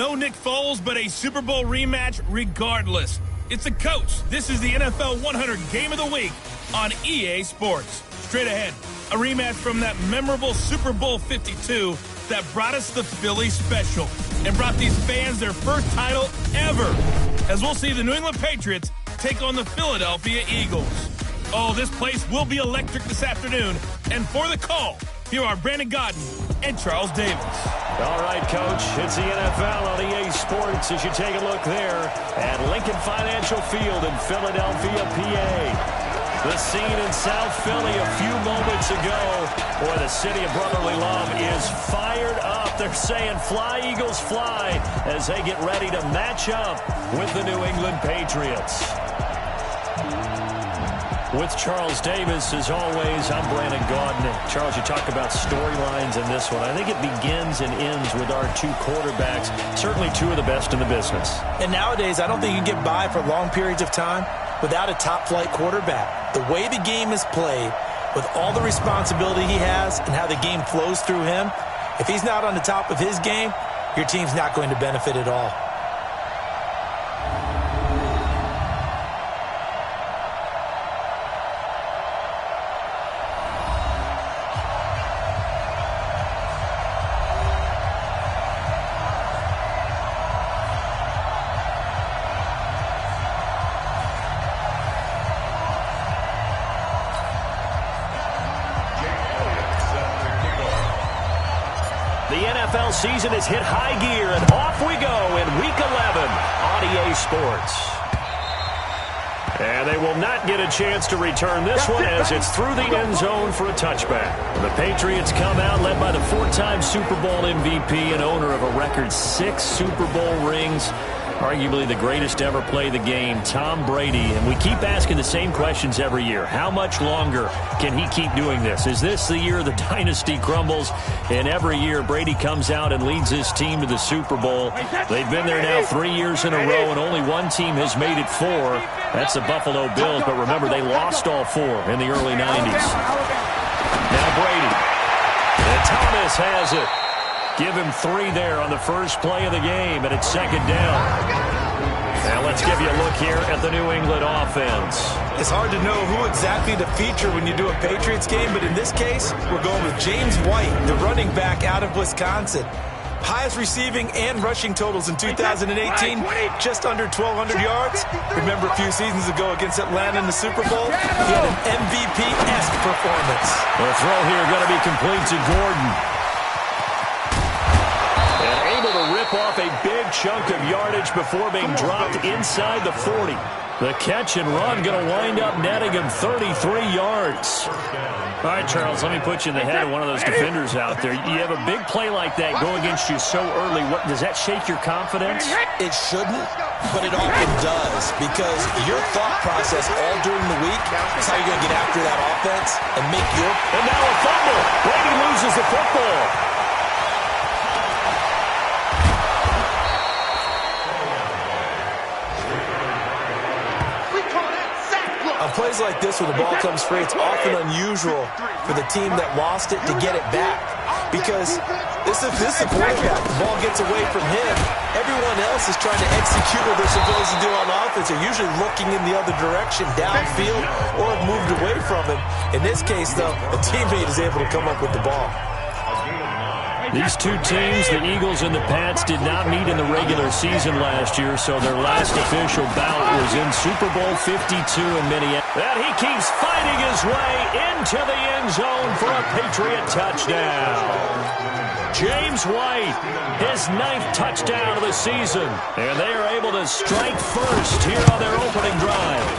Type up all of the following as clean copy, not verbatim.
No Nick Foles, but a Super Bowl rematch regardless. It's the coach. This is the NFL 100 Game of the Week on EA Sports. Straight ahead, a rematch from that memorable Super Bowl 52 that brought us the Philly Special and brought these fans their first title ever, as we'll see the New England Patriots take on the Philadelphia Eagles. Oh, this place will be electric this afternoon. And for the call, here are Brandon Gaudin and Charles Davis. All right, Coach, it's the NFL on EA Sports as you take a look there at Lincoln Financial Field in Philadelphia, PA. The scene in South Philly a few moments ago. Boy, the city of brotherly love is fired up. They're saying, fly, Eagles, fly, as they get ready to match up with the New England Patriots. With Charles Davis, as always, I'm Brandon Gaudin. Charles, you talk about storylines in this one. I think it begins and ends with our two quarterbacks, certainly two of the best in the business. And nowadays, I don't think you can get by for long periods of time without a top-flight quarterback. The way the game is played, with all the responsibility he has and how the game flows through him, if he's not on the top of his game, your team's not going to benefit at all. NFL season has hit high gear, and off we go in Week 11 on EA Sports. And they will not get a chance to return this one as it's through the end zone for a touchback. The Patriots come out led by the four-time Super Bowl MVP and owner of a record 6 Super Bowl rings, arguably the greatest to ever play the game, Tom Brady. And we keep asking the same questions every year. How much longer can he keep doing this? Is this the year the dynasty crumbles? And every year, Brady comes out and leads his team to the Super Bowl. They've been there now 3 years in a row, and only one team has made it 4. That's the Buffalo Bills. But remember, they lost all 4 in the early 90s. Now Brady. And Thomas has it. Give him 3 there on the first play of the game, and it's second down. Now let's give you a look here at the New England offense. It's hard to know who exactly to feature when you do a Patriots game, but in this case, we're going with James White, the running back out of Wisconsin. Highest receiving and rushing totals in 2018, just under 1,200 yards. Remember a few seasons ago against Atlanta in the Super Bowl? He had an MVP-esque performance. The throw here going to be complete to Gordon. Off a big chunk of yardage before being dropped inside the 40. The catch and run going to wind up netting him 33 yards. All right, Charles, let me put you in the head of one of those defenders out there. You have a big play like that go against you so early. What does that shake your confidence? It shouldn't, but it often does, because your thought process all during the week is how you're going to get after that offense and make your... And now a fumble. Brady loses the football. Plays like this where the ball comes free, it's often unusual for the team that lost it to get it back, because this is the quarterback. The ball gets away from him. Everyone else is trying to execute what they're supposed to do on offense. They're usually looking in the other direction, downfield, or have moved away from him. In this case, though, a teammate is able to come up with the ball. These two teams, the Eagles and the Pats, did not meet in the regular season last year, so their last official bout was in Super Bowl 52 in Minneapolis. And he keeps fighting his way into the end zone for a Patriot touchdown. James White, his 9th touchdown of the season, and they are able to strike first here on their opening drive.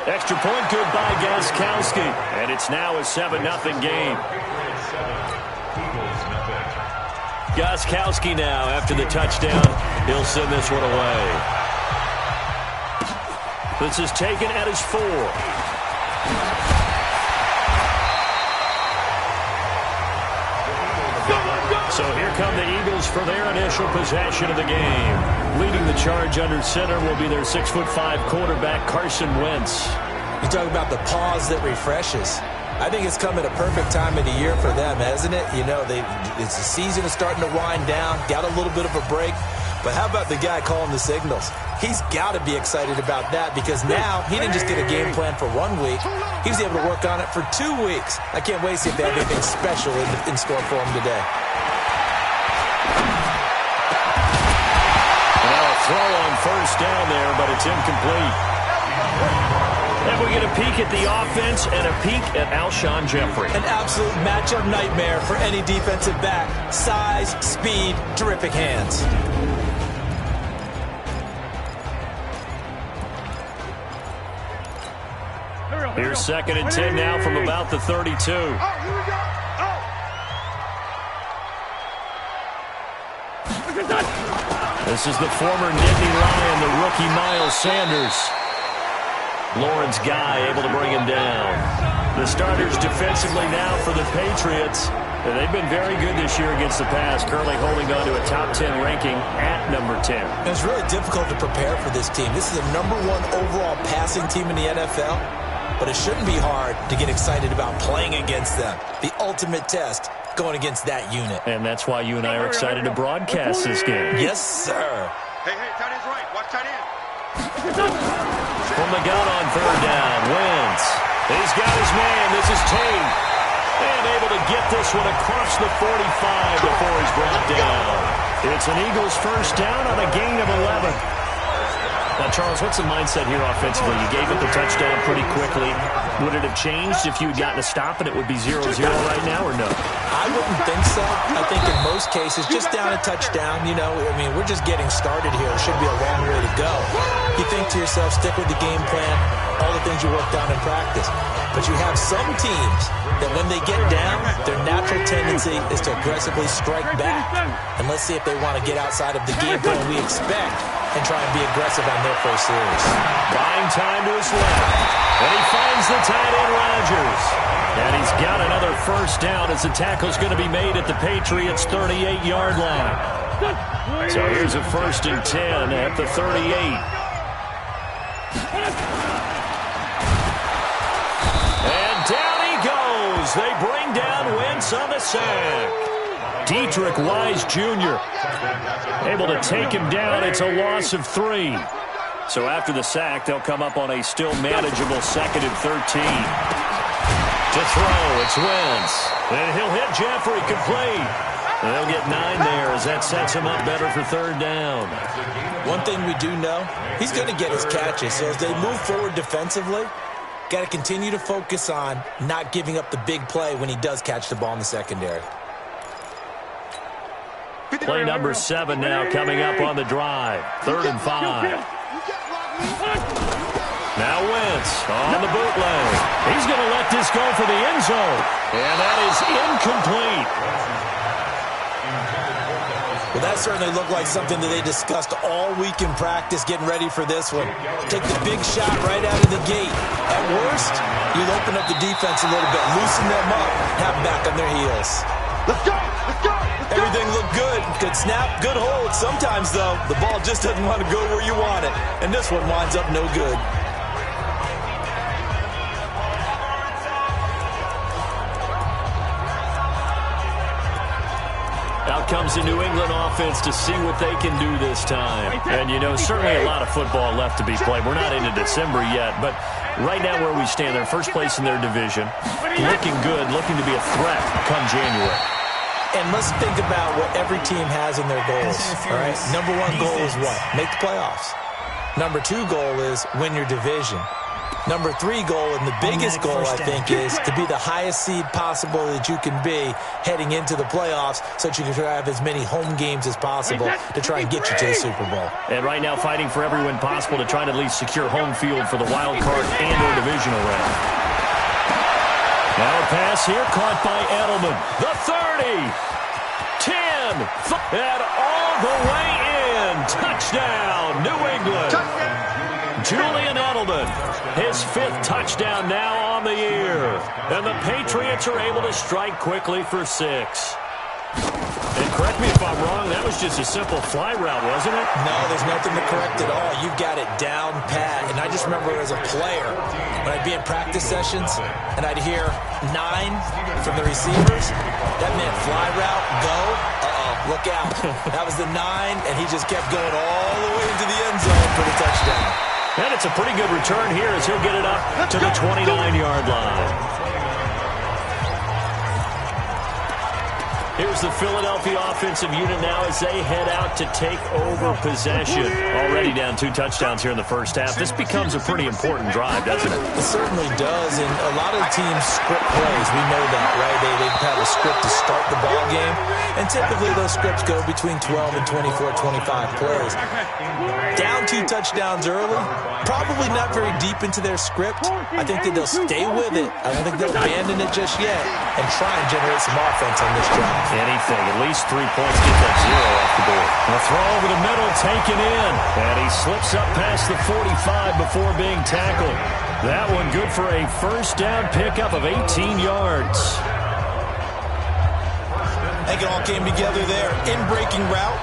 Extra point good by Gostkowski, and it's now a 7-0 game. Gostkowski now, after the touchdown, he'll send this one away. This is taken at his 4. So here come the Eagles for their initial possession of the game. Leading the charge under center will be their 6'5" quarterback, Carson Wentz. You talk about the pause that refreshes. I think it's come at a perfect time of the year for them, hasn't it? You know, the season is starting to wind down, got a little bit of a break. But how about the guy calling the signals? He's got to be excited about that because now he didn't just get a game plan for 1 week. He was able to work on it for 2 weeks. I can't wait to see if they have anything special in store for him today. Now a throw on first down there, but it's incomplete. And we get a peek at the offense and a peek at Alshon Jeffrey. An absolute matchup nightmare for any defensive back. Size, speed, terrific hands. Here's 2nd and 10 now from about the 32. This is the former Nittany Lion, the rookie Miles Sanders. Lawrence Guy able to bring him down. The starters defensively now for the Patriots. They've been very good this year against the pass, currently holding on to a top 10 ranking at number 10. It's really difficult to prepare for this team. This is the #1 overall passing team in the NFL, but it shouldn't be hard to get excited about playing against them. The ultimate test going against that unit. And that's why you and I are excited to broadcast this game. Yes, sir. Hey, tight end's right. Watch tight end. From the gun on 3rd down, Wentz. He's got his man. This is Tate. And able to get this one across the 45 before he's brought down. It's an Eagles first down on a gain of 11. Now, Charles, what's the mindset here offensively? You gave up the touchdown pretty quickly. Would it have changed if you had gotten a stop and it would be 0-0 right now, or no? I wouldn't think so. I think in most cases, just down a touchdown, we're just getting started here. It should be a long way to go. You think to yourself, stick with the game plan, all the things you worked on in practice. But you have some teams that when they get down, their natural tendency is to aggressively strike back. And let's see if they want to get outside of the game plan we expect and try and be aggressive on their first series. Buying time to his left. And he finds the tight end, Rodgers. And he's got another first down as the tackle's going to be made at the Patriots' 38-yard line. So here's a 1st and 10 at the 38. And down he goes. They bring down Wentz on the sack. Dietrich Wise Jr. able to take him down. It's a loss of 3. So after the sack, they'll come up on a still manageable 2nd and 13. To throw, it's Wentz. And he'll hit Jeffrey complete. And they'll get 9 there as that sets him up better for 3rd down. One thing we do know, he's going to get his catches. So as they move forward defensively, got to continue to focus on not giving up the big play when he does catch the ball in the secondary. Play number 7 now coming up on the drive. 3rd and 5. Now Wentz on the bootleg. He's going to let this go for the end zone. And that is incomplete. Well, that certainly looked like something that they discussed all week in practice getting ready for this one. Take the big shot right out of the gate. At worst, you'll open up the defense a little bit, loosen them up, have them back on their heels. Let's go! Let's go! Everything looked good. Good snap, good hold. Sometimes, though, the ball just doesn't want to go where you want it. And this one winds up no good. Out comes the New England offense to see what they can do this time. And, certainly a lot of football left to be played. We're not into December yet, but right now where we stand, they're first place in their division. Looking good, looking to be a threat come January. And let's think about what every team has in their goals. All right? Number 1 goal is what? Make the playoffs. Number 2 goal is win your division. Number 3 goal, and the biggest goal, I think, is to be the highest seed possible that you can be heading into the playoffs so that you can have as many home games as possible to try and get you to the Super Bowl. And right now fighting for every win possible to try to at least secure home field for the wild card and or divisional round. Now a pass here caught by Edelman. The 30. 10. And all the way in. Touchdown, New England. Julian Edelman, his 5th touchdown now on the year. And the Patriots are able to strike quickly for 6. And correct me if I'm wrong, that was just a simple fly route, wasn't it? No, there's nothing to correct at all. You've got it down pat. And I just remember as a player, when I'd be in practice sessions and I'd hear 9 from the receivers, that meant fly route, go. Look out. That was the 9, and he just kept going all the way into the end zone for the touchdown. And it's a pretty good return here as he'll get it up to the 29-yard line. Here's the Philadelphia offensive unit now as they head out to take over possession. Already down 2 touchdowns here in the first half. This becomes a pretty important drive, doesn't it? It certainly does, and a lot of teams script plays. We know that, right? They have a script to start the ball game, and typically those scripts go between 12 and 24, 25 plays. Down 2 touchdowns early, probably not very deep into their script. I think that they'll stay with it. I don't think they'll abandon it just yet and try and generate some offense on this drive. Anything, at least 3 points, get that 0 off the board. A throw over the middle, taken in, and he slips up past the 45 before being tackled. That one good for a first down pickup of 18 yards. I think it all came together there. In-breaking route,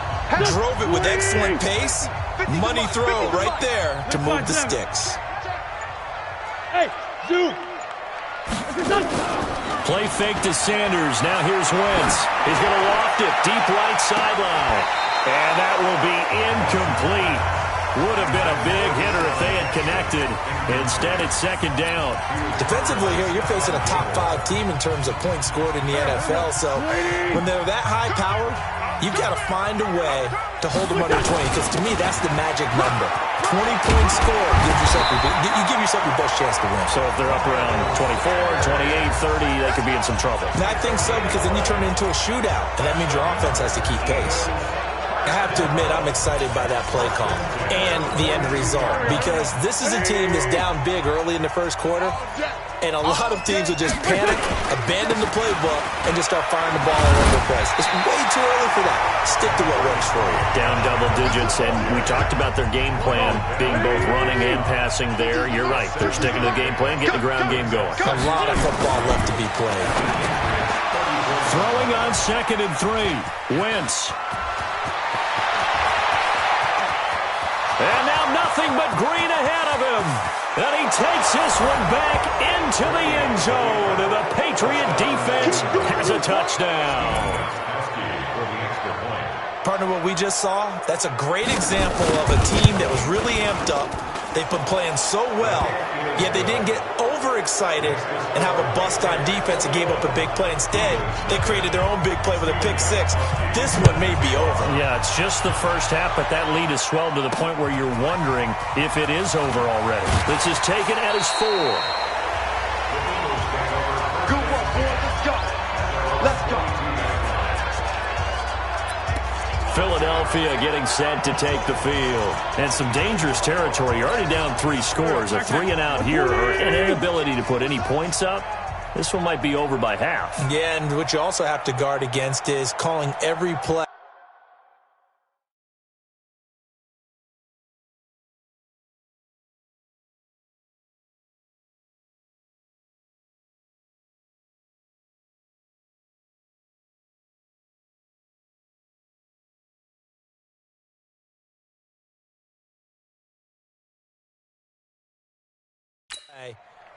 drove it with excellent pace. Money throw right there to move the sticks. Hey, Zoo! Play fake to Sanders. Now here's Wentz. He's going to loft it deep right sideline. And that will be incomplete. Would have been a big hitter if they had connected. Instead, it's second down. Defensively here, you're facing a top 5 team in terms of points scored in the NFL. So when they're that high powered, you've got to find a way to hold them under 20. Because to me, that's the magic number. 20 points scored, you give yourself your best chance to win. So if they're up around 24, 28, 30, they could be in some trouble. And I think so, because then you turn it into a shootout, and that means your offense has to keep pace. I have to admit, I'm excited by that play call and the end result, because this is a team that's down big early in the first quarter, and a lot of teams will just panic, abandon the playbook, and just start firing the ball all over the place. It's way too early for that. Stick to what works for you. Down double digits, and we talked about their game plan being both running and passing there. You're right. They're sticking to the game plan, getting the ground game going. A lot of football left to be played. Throwing on 2nd and 3. Wentz. And now nothing but green ahead of him. And he takes this one back into the end zone. And the Patriot defense has a touchdown. Partner, what we just saw, that's a great example of a team that was really amped up. They've been playing so well, yet they didn't get overexcited and have a bust on defense and gave up a big play. Instead, they created their own big play with a pick 6. This one may be over. Yeah, it's just the first half, but that lead has swelled to the point where you're wondering if it is over already. This is taken at his 4. Good work, boys. Let's go. Let's go. Philadelphia getting set to take the field. And some dangerous territory. You're already down 3 scores. A 3-and-out here, or an inability to put any points up. This one might be over by half. Yeah, and what you also have to guard against is calling every play.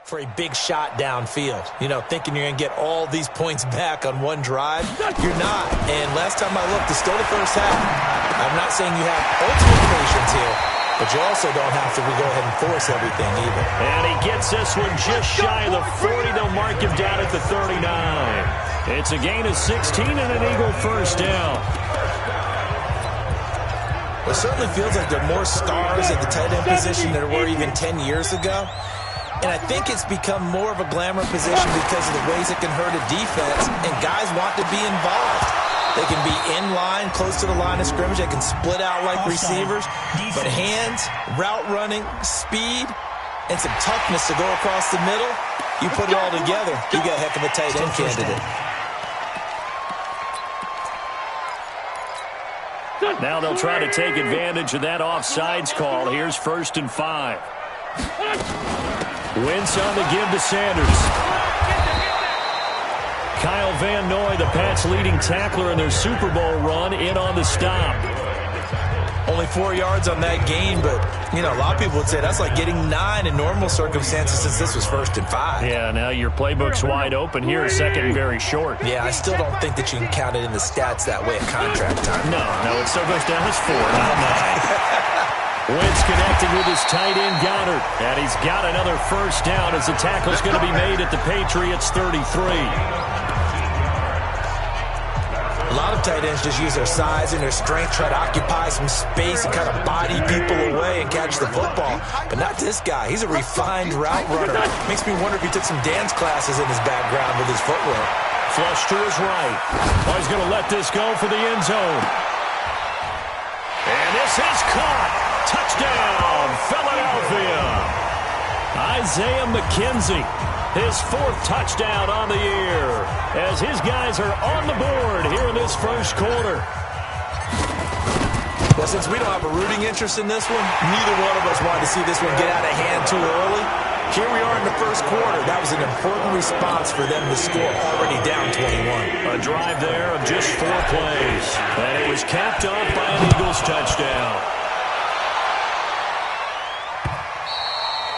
For a big shot downfield. You know, thinking you're going to get all these points back on one drive. You're not. And last time I looked, it's still the first half. I'm not saying you have ultimate patience here, but you also don't have to go ahead and force everything either. And he gets this one just shy of the 40. They'll mark him down at the 39. It's a gain of 16 and an Eagle first down. Well, it certainly feels like there are more stars at the tight end position than there were even 10 years ago. And I think it's become more of a glamour position because of the ways it can hurt a defense, and guys want to be involved. They can be in line, close to the line of scrimmage. They can split out like receivers. But hands, route running, speed, and some toughness to go across the middle, you put it all together, you got a heck of a tight end candidate. Now they'll try to take advantage of that offsides call. Here's 1st and 5. Wentz on the give to Sanders. Kyle Van Noy, the Pats' leading tackler in their Super Bowl run, in on the stop. Only 4 yards on that gain, but, you know, a lot of people would say that's like getting 9 in normal circumstances since this was 1st and 5. Yeah, now your playbook's wide open here, second and very short. Yeah, I still don't think that you can count it in the stats that way at contract time. No, it still goes down as 4, not 9. Wentz connecting with his tight end, Goddard. And he's got another first down as the tackle's going to be made at the Patriots' 33. A lot of tight ends just use their size and their strength, try to occupy some space and kind of body people away and catch the football. But not this guy. He's a refined route runner. Makes me wonder if he took some dance classes in his background with his footwork. Flush to his right. Oh, he's going to let this go for the end zone. And this is caught. Touchdown, Philadelphia. Isaiah McKenzie, his 4th touchdown on the year, as his guys are on the board here in this first quarter. Well, since we don't have a rooting interest in this one, neither one of us wanted to see this one get out of hand too early. Here we are in the first quarter. That was an important response for them to score, already down 21. A drive there of just 4 plays, and it was capped off by an Eagles touchdown.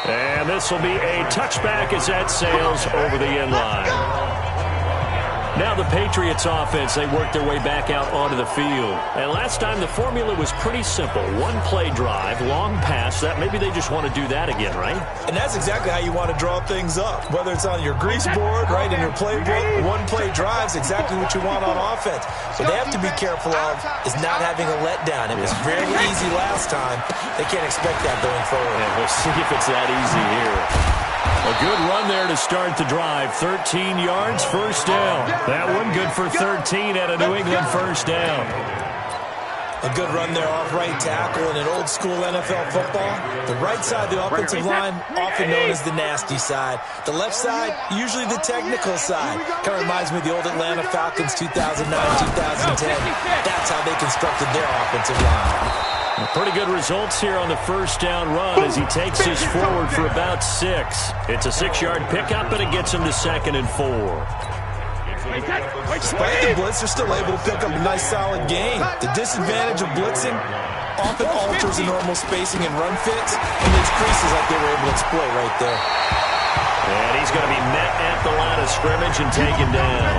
And this will be a touchback as that sails over the end line. Now the Patriots offense, they work their way back out onto the field. And last time the formula was pretty simple. 1-play drive, long pass. That maybe they just want to do that again, right? And that's exactly how you want to draw things up. Whether it's on your grease board, right, in your playbook, 1-play drive is exactly what you want on offense. What they have to be careful of is not having a letdown. It was very easy last time. They can't expect that going forward. And we'll see if it's that easy here. A good run there to start the drive. 13 yards, first down. That one good for 13 at a New England first down. A good run there off right tackle in an old-school NFL football. The right side of the offensive line, often known as the nasty side. The left side, usually the technical side. Kind of reminds me of the old Atlanta Falcons 2009-2010. That's how they constructed their offensive line. Pretty good results here on the first down run as he takes this forward for about 6. It's a 6-yard pickup, and it gets him to 2nd and 4. Despite the blitz, they're still able to pick up a nice solid gain. The disadvantage of blitzing often alters the normal spacing and run fits, and these creases like they were able to exploit right there. And he's going to be met at the line of scrimmage and taken down.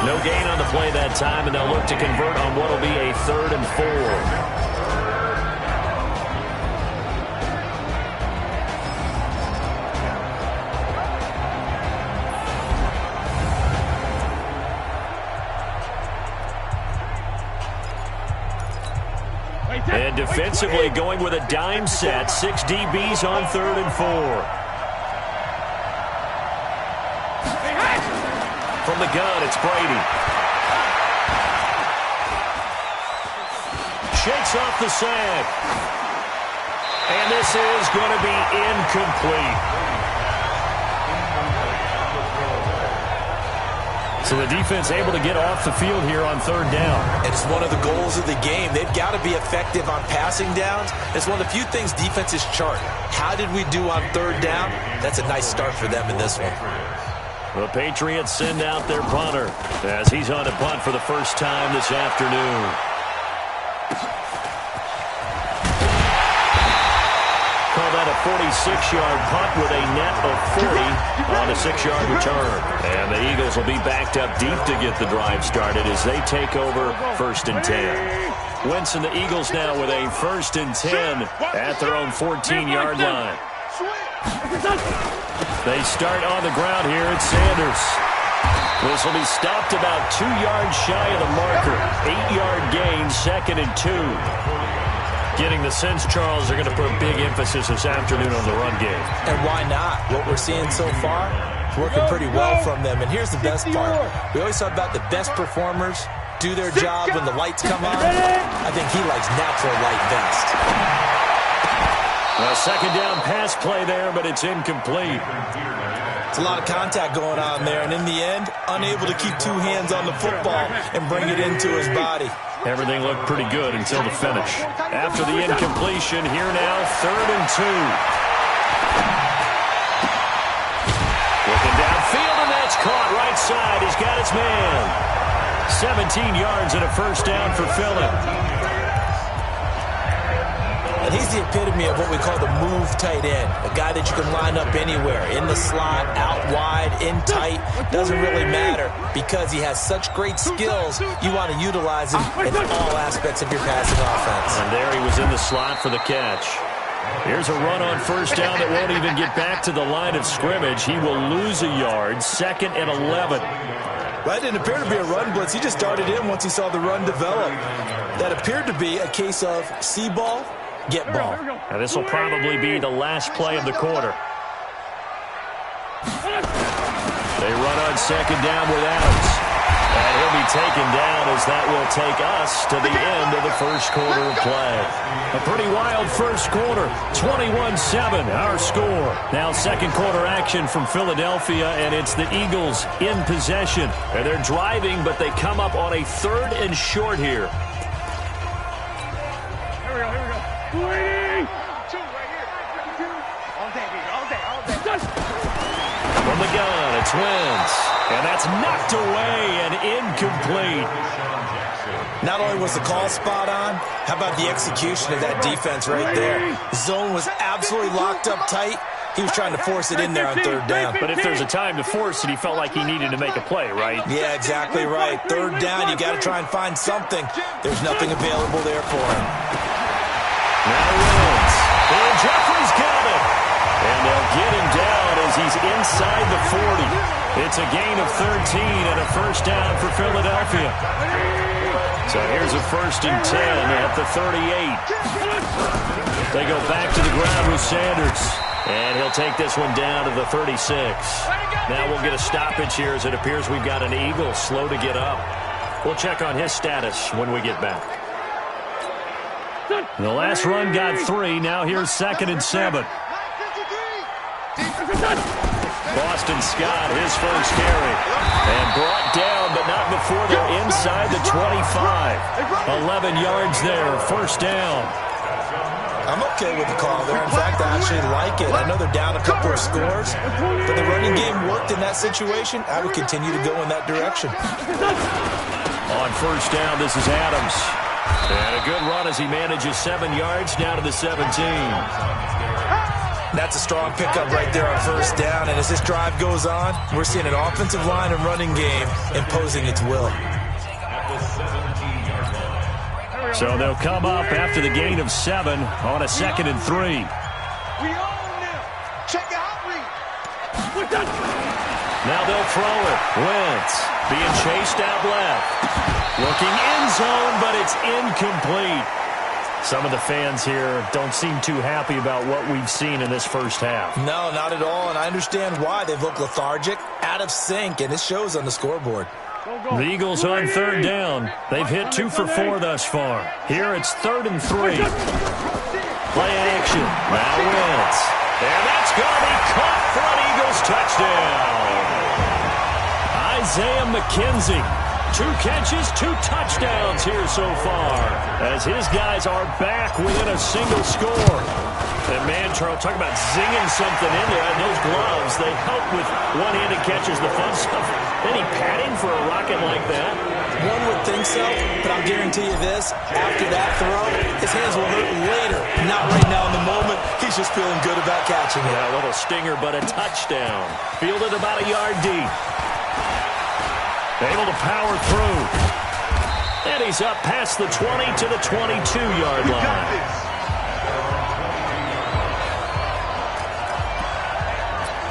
No gain on the play that time, and they'll look to convert on what will be a 3rd and 4. And defensively going with a dime set. 6 DBs on 3rd and 4. From the gun, it's Brady. Shakes off the sack. And this is going to be incomplete. So the defense able to get off the field here on 3rd down. And it's one of the goals of the game. They've got to be effective on passing downs. It's one of the few things defenses chart. How did we do on 3rd down? That's a nice start for them in this one. The Patriots send out their punter as he's on a punt for the first time this afternoon. Call that a 46-yard punt with a net of 40 on a 6-yard return. And the Eagles will be backed up deep to get the drive started as they take over 1st and 10. Wentz and the Eagles now with a 1st and 10 at their own 14-yard line. They start on the ground here at Sanders. This will be stopped about 2 yards shy of the marker. 8-yard gain, 2nd and 2. Getting the sense, Charles, they're going to put a big emphasis this afternoon on the run game. And why not? What we're seeing so far is working pretty well from them. And here's the best part. We always talk about the best performers do their job when the lights come on. I think he likes natural light best. A 2nd down pass play there, but it's incomplete. It's a lot of contact going on there, and in the end, unable to keep 2 hands on the football and bring it into his body. Everything looked pretty good until the finish. After the incompletion, here now, 3rd and 2. Looking downfield, and that's caught right side. He's got his man. 17 yards and a first down for Philly. And he's the epitome of what we call the move tight end, a guy that you can line up anywhere, in the slot, out wide, in tight, doesn't really matter because he has such great skills. You want to utilize him in all aspects of your passing offense. And there he was in the slot for the catch. Here's a run on first down that won't even get back to the line of scrimmage. He will lose a yard, 2nd and 11. That didn't appear to be a run blitz. He just darted in once he saw the run develop. That appeared to be a case of see ball, get ball. Now this will probably be the last play of the quarter. They run on 2nd down with Adams. And he'll be taken down as that will take us to the end of the first quarter of play. A pretty wild first quarter, 21-7 our score. Now second quarter action from Philadelphia, and it's the Eagles in possession. And they're driving, but they come up on a 3rd and short here. Here we go. Waiting. 2 right here. All day. From the gun, it's Wentz. And that's knocked away and incomplete. Not only was the call spot on, how about the execution of that defense right there? The zone was absolutely locked up tight. He was trying to force it in there on 3rd down. But if there's a time to force it, he felt like he needed to make a play, right? Yeah, exactly right. 3rd down, you got to try and find something. There's nothing available there for him. Now Wentz. And Jeffrey's got it. And they'll get him down as he's inside the 40. It's a gain of 13 and a first down for Philadelphia. So here's a 1st and 10 at the 38. They go back to the ground with Sanders. And he'll take this one down to the 36. Now we'll get a stoppage here as it appears we've got an Eagle slow to get up. We'll check on his status when we get back. The last run got 3. Now here's 2nd and 7. Boston Scott, his first carry. And brought down, but not before they're inside the 25. 11 yards there, first down. I'm okay with the call there. In fact, I actually like it. I know they're down a couple of scores, but the running game worked in that situation. I would continue to go in that direction. On first down, this is Adams. And a good run as he manages 7 yards down to the 17. That's a strong pickup right there on first down. And as this drive goes on, we're seeing an offensive line and running game imposing its will. So they'll come up after the gain of 7 on a 2nd and 3. We own them. Check out read. Now they'll throw it. Wentz being chased out left. Looking end zone, but it's incomplete. Some of the fans here don't seem too happy about what we've seen in this first half. No, not at all, and I understand why. They've looked lethargic, out of sync, and it shows on the scoreboard. The Eagles on 3rd down. They've hit 2 for 4 thus far. Here it's 3rd and 3. Play action. Now Wentz. And that's going to be caught for an Eagles touchdown. Isaiah McKenzie. 2 catches, 2 touchdowns here so far as his guys are back within a single score. And man, Charles, talk about zinging something in there. And those gloves, they help with one-handed catches, the fun stuff. Any padding for a rocket like that? One would think so, but I'll guarantee you this. After that throw, his hands will hurt later. Not right now in the moment. He's just feeling good about catching it. Yeah, a little stinger, but a touchdown. Fielded about a yard deep. Able to power through. And he's up past the 20 to the 22-yard line.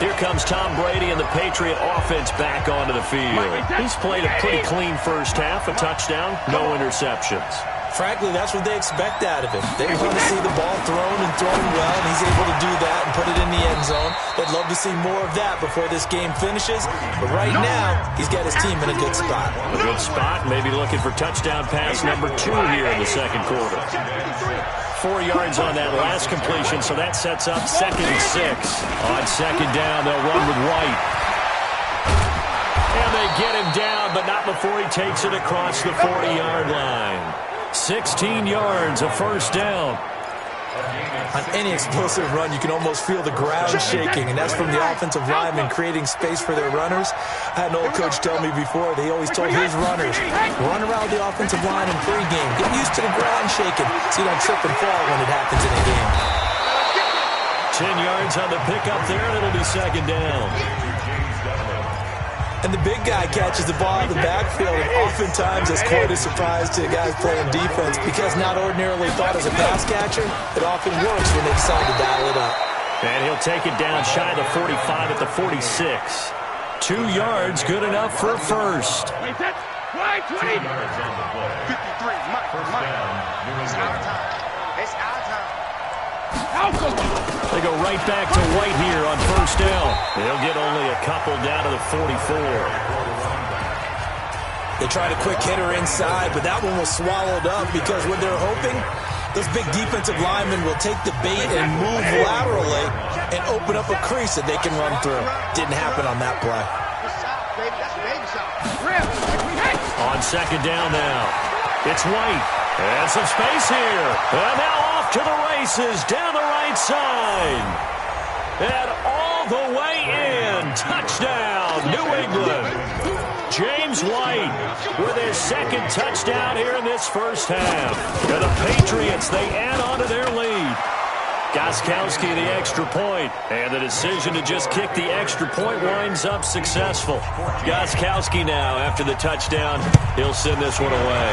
Here comes Tom Brady and the Patriot offense back onto the field. He's played a pretty clean first half, a touchdown, no interceptions. Frankly, that's what they expect out of him. They want to see the ball thrown and thrown well, and he's able to do that and put it in the end zone. They'd love to see more of that before this game finishes. But right now, he's got his team in a good spot. A good spot, maybe looking for touchdown pass number 2 here in the second quarter. 4 yards on that last completion, so that sets up 2nd and 6. On 2nd down, they'll run with White. And they get him down, but not before he takes it across the 40-yard line. 16 yards, a first down. On any explosive run, you can almost feel the ground shaking, and that's from the offensive linemen creating space for their runners. I had an old coach tell me before, they always told his runners, run around the offensive line in pregame. Get used to the ground shaking so you don't trip and fall when it happens in a game. 10 yards on the pickup there, and it'll be second down. And the big guy catches the ball in the backfield, and oftentimes it's quite a surprise to the guys playing defense because not ordinarily thought as a pass catcher, it often works when they decide to dial it up. And he'll take it down shy of the 45 at the 46. 2 yards, good enough for a first. 53, Mike. It's our time. It's our time. They go right back to White here on first down. They'll get only a couple down to the 44. They tried a quick hitter inside, but that one was swallowed up because what they're hoping, those big defensive linemen will take the bait and move laterally and open up a crease that they can run through. Didn't happen on that play. On second down now, it's White. And some space here. And now off to the races down the right side. And all the way in. Touchdown, New England. James White with his second touchdown here in this first half. And the Patriots, they add on to their lead. Gostkowski the extra point, and the decision to just kick the extra point winds up successful. Gostkowski now, after the touchdown, he'll send this one away.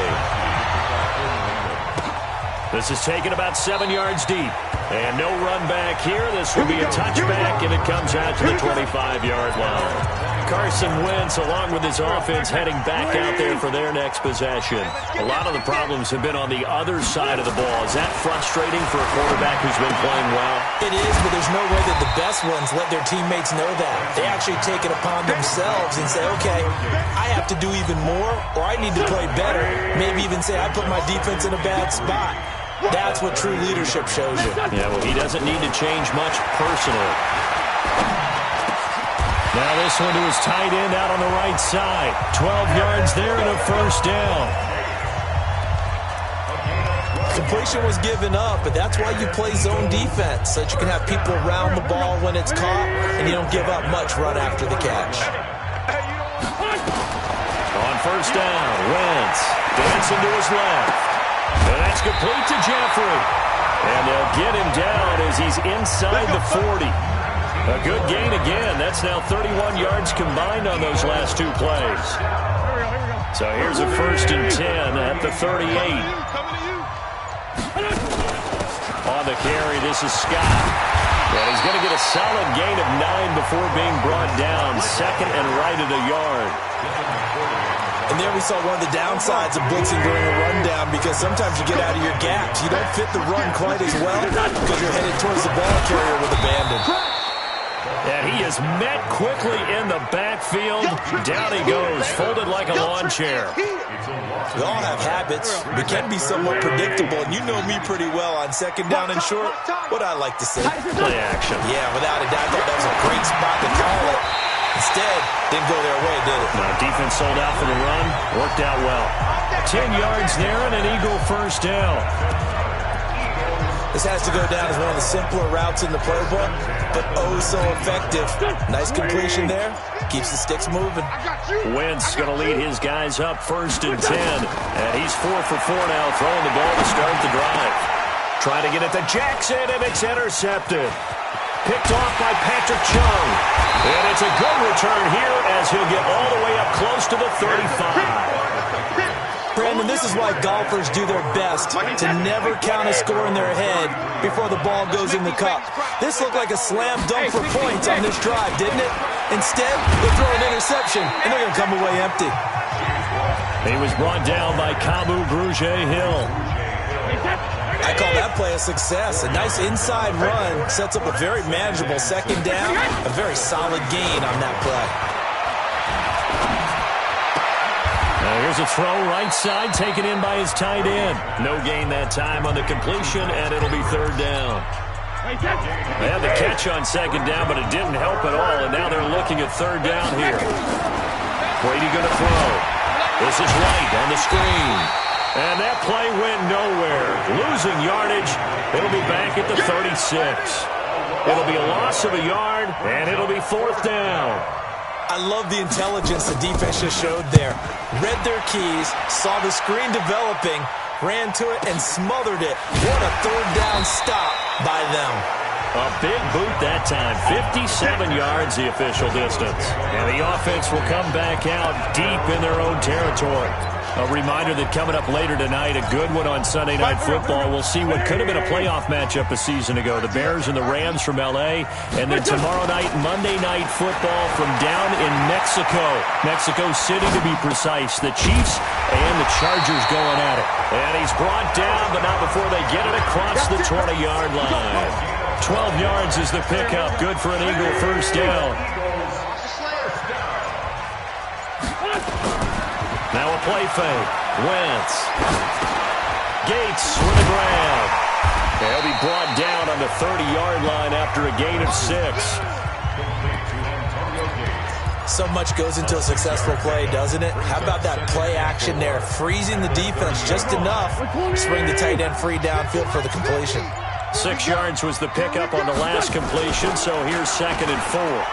This is taken about 7 yards deep. And no run back here. This will be a touchback, and it comes out to the 25-yard line. Carson Wentz, along with his offense, heading back out there for their next possession. A lot of the problems have been on the other side of the ball. Is that frustrating for a quarterback who's been playing well? It is, but there's no way that the best ones let their teammates know that. They actually take it upon themselves and say, okay, I have to do even more, or I need to play better. Maybe even say, I put my defense in a bad spot. That's what true leadership shows you. Yeah, well, he doesn't need to change much personally. Now this one to his tight end out on the right side. 12 yards there and a first down. Completion was given up, but that's why you play zone defense, so that you can have people around the ball when it's caught, and you don't give up much run after the catch. On first down, Wentz dancing to his left. And that's complete to Jeffrey. And they'll get him down as he's inside the 40. A good gain again. That's now 31 yards combined on those last two plays. So here's a 1st and 10 at the 38. On the carry, this is Scott. And he's going to get a solid gain of 9 before being brought down. Second and right at a yard. And there we saw one of the downsides of blitzing during a rundown, because sometimes you get out of your gaps. You don't fit the run quite as well because you're headed towards the ball carrier with abandon. And he is met quickly in the backfield. Down he goes, folded like a lawn chair. We all have habits. We can be somewhat predictable, and you know me pretty well on second down and short. What I like to say. Play action. Yeah, without a doubt, that was a great spot to call it. Instead, didn't go their way, did it? No, defense sold out for the run. Worked out well. 10 yards there and an Eagle first down. This has to go down as one of the simpler routes in the playbook, but oh so effective. Nice completion there. Keeps the sticks moving. Wentz going to lead his guys up 1st and 10. And he's 4 for 4 now, throwing the ball to start the drive. Trying to get it to Jackson, and it's intercepted. Picked off by Patrick Chung. And it's a good return here as he'll get all the way up close to the 35. Brandon, this is why golfers do their best to never count a score in their head before the ball goes in the cup. This looked like a slam dunk for points on this drive, didn't it? Instead, they throw an interception, and they're going to come away empty. He was brought down by Kamu Grugier-Hill. I call that play a success. A nice inside run sets up a very manageable second down. A very solid gain on that play. Now here's a throw right side taken in by his tight end. No gain that time on the completion, and it'll be 3rd down. They had the catch on second down, but it didn't help at all, and now they're looking at 3rd down here. Brady going to throw. This is White on the screen. And that play went nowhere. Losing yardage. It'll be back at the 36. It'll be a loss of a yard, and it'll be 4th down. I love the intelligence the defense just showed there. Read their keys, saw the screen developing, ran to it, and smothered it. What a 3rd down stop by them. A big boot that time. 57 yards the official distance. And the offense will come back out deep in their own territory. A reminder that coming up later tonight, a good one on Sunday Night Football. We'll see what could have been a playoff matchup a season ago. The Bears and the Rams from L.A. And then tomorrow night, Monday Night Football from down in Mexico. Mexico City, to be precise. The Chiefs and the Chargers going at it. And he's brought down, but not before they get it across the 20-yard line. 12 yards is the pickup. Good for an Eagle 1st down. Now a play fake. Wentz. Gates with a grab. They'll be brought down on the 30-yard line after a gain of 6. So much goes into a successful play, doesn't it? How about that play action there? Freezing the defense just enough to bring the tight end free downfield for the completion. 6 yards was the pickup on the last completion, so here's 2nd and 4.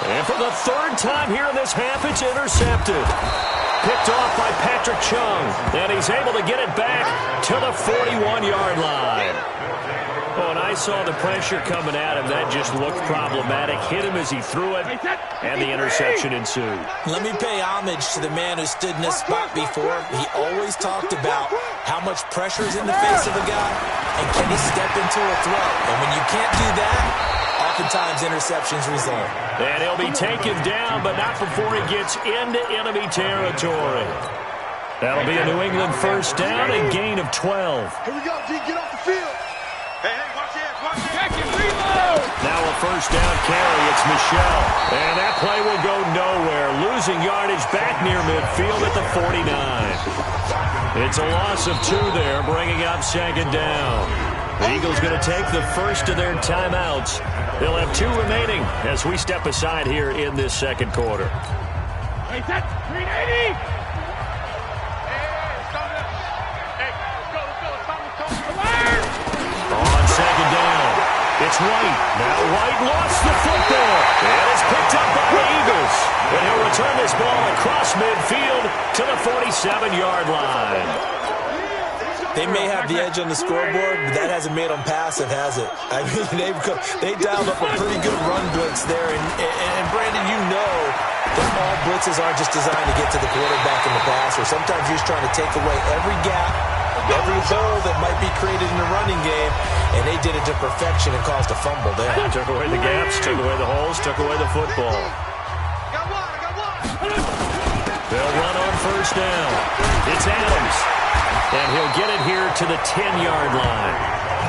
And for the 3rd time here in this half, it's intercepted. Picked off by Patrick Chung. And he's able to get it back to the 41-yard line. Oh, and I saw the pressure coming at him. That just looked problematic. Hit him as he threw it, and the interception ensued. Let me pay homage to the man who stood in this spot before. He always talked about how much pressure is in the face of a guy, and can he step into a throw. And when you can't do that, oftentimes interceptions result. And he'll be taken down, but not before he gets into enemy territory. That'll be a New England 1st down and gain of 12. Here we go, D. Get off the field. Hey, watch it, watch it. Back and reload. Now a 1st down carry. It's Michel. And that play will go nowhere. Losing yardage back near midfield at the 49. It's a loss of 2 there, bringing up 2nd down. The Eagles going to take the first of their timeouts. They'll have 2 remaining as we step aside here in this 2nd quarter. Hey, that's 380. On 2nd down, it's White. Now White lost the football. And it's picked up by the Eagles. And he'll return this ball across midfield to the 47-yard line. They may have the edge on the scoreboard, but that hasn't made them passive, has it? I mean, they dialed up a pretty good run blitz there. And Brandon, you know that all blitzes aren't just designed to get to the quarterback in the passer. Sometimes you're just trying to take away every gap, every hole that might be created in the running game, and they did it to perfection and caused a fumble there. Took away the gaps, took away the holes, took away the football. They'll run on 1st down. It's Adams. And he'll get it here to the 10-yard line.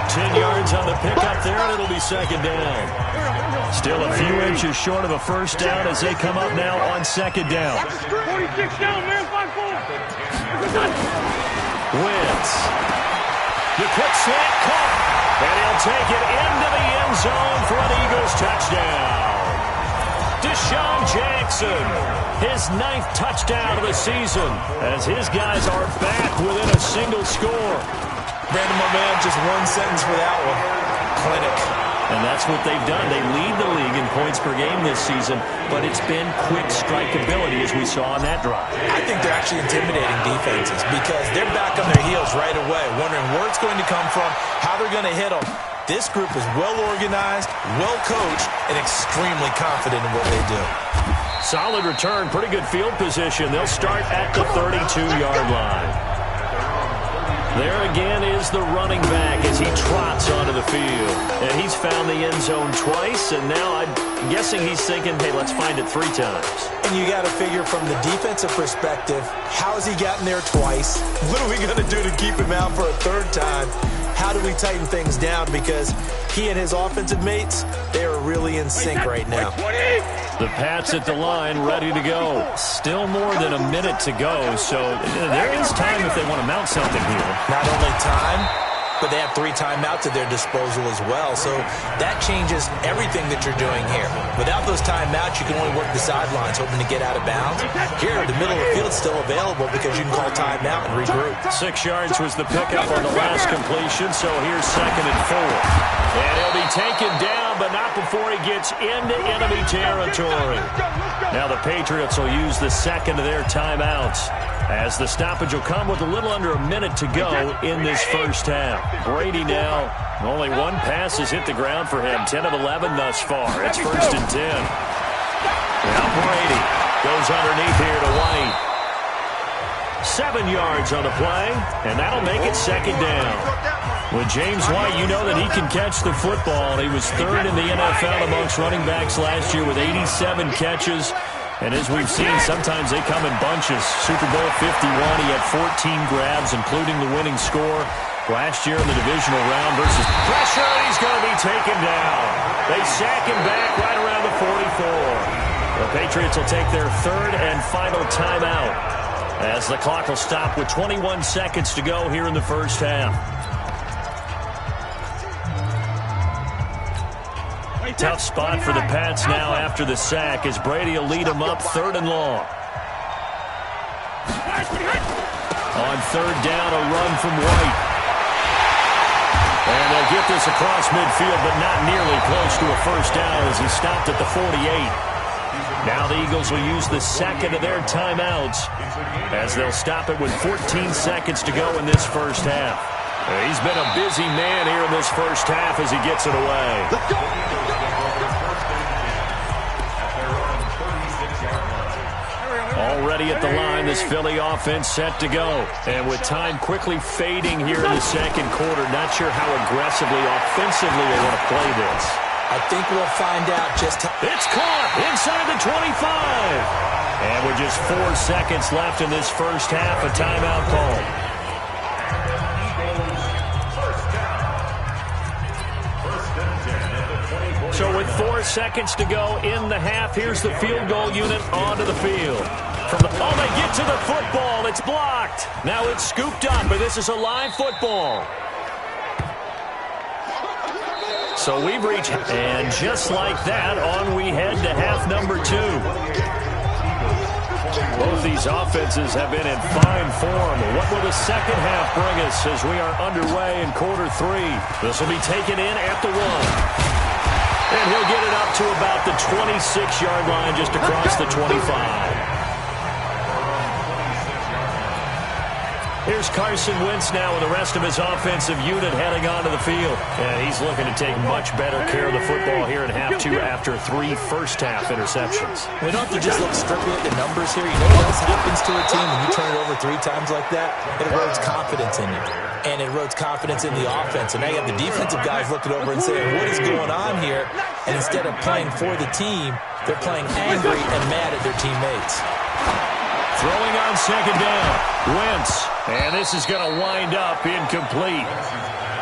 10 yards on the pickup there, and it'll be 2nd down. Still a few inches short of a 1st down as they come up now on 2nd down. 46 down, man, 5-4. Wentz. The quick slant caught. And he'll take it into the end zone for an Eagles touchdown. Deshaun Jackson, his 9th touchdown of the season, as his guys are back within a single score. Brandon, my man, just one sentence for that one. Clinic. And that's what they've done. They lead the league in points per game this season, but it's been quick strikeability as we saw on that drive. I think they're actually intimidating defenses because they're back on their heels right away, wondering where it's going to come from, how they're going to hit them. This group is well-organized, well-coached, and extremely confident in what they do. Solid return, pretty good field position. They'll start at the 32-yard line. There again is the running back as he trots onto the field. And he's found the end zone twice, and now I'm guessing he's thinking, hey, let's find it 3 times. And you got to figure from the defensive perspective, how has he gotten there twice? What are we going to do to keep him out for a 3rd time? How do we tighten things down? Because he and his offensive mates, they are really in sync right now. The Pats at the line, ready to go. Still more than a minute to go, so there is time if they want to mount something here. Not only time, but they have 3 timeouts at their disposal as well. So that changes everything that you're doing here. Without those timeouts, you can only work the sidelines, hoping to get out of bounds. Here, the middle of the field's still available because you can call timeout and regroup. 6 yards was the pickup on the last completion, so here's 2nd and 4. And he'll be taken down, but not before he gets into enemy territory. Now the Patriots will use the second of their timeouts, as the stoppage will come with a little under a minute to go in this first half. Brady now, only one pass has hit the ground for him. 10 of 11 thus far. It's 1st and 10. Now Brady goes underneath here to White. 7 yards on the play, and that'll make it 2nd down. With James White, you know that he can catch the football. He was 3rd in the NFL amongst running backs last year with 87 catches. And as we've seen, sometimes they come in bunches. Super Bowl 51, he had 14 grabs, including the winning score last year in the divisional round versus pressure, and he's going to be taken down. They sack him back right around the 44. The Patriots will take their 3rd and final timeout, as the clock will stop with 21 seconds to go here in the first half. Tough spot for the Pats now after the sack, as Brady will lead them up 3rd and long. On 3rd down, a run from White. And they'll get this across midfield, but not nearly close to a first down, as he stopped at the 48. Now the Eagles will use the second of their timeouts, as they'll stop it with 14 seconds to go in this first half. He's been a busy man here in this first half as he gets it away. Already at the line, this Philly offense set to go. And with time quickly fading here in the second quarter, not sure how aggressively, offensively they want to play this. I think we'll find out just how. It's caught inside the 25. And with just 4 seconds left in this first half, a timeout call. So with 4 seconds to go in the half, here's the field goal unit onto the field. They get to the football. It's blocked. Now it's scooped up, but this is a live football. So we've reached, and just like that, on we head to half number 2. Both these offenses have been in fine form. What will the second half bring us as we are underway in quarter 3? This will be taken in at the 1. And he'll get it up to about the 26-yard line, just across the 25. Here's Carson Wentz now with the rest of his offensive unit heading onto the field. And he's looking to take much better care of the football here in half 2 after 3 first-half interceptions. We don't have to just look strictly at the numbers here. You know what else happens to a team when you turn it over 3 times like that? It erodes confidence in you. And it erodes confidence in the offense. And now you have the defensive guys looking over and saying, what is going on here? And instead of playing for the team, they're playing angry and mad at their teammates. Throwing on second down, Wentz. And this is going to wind up incomplete.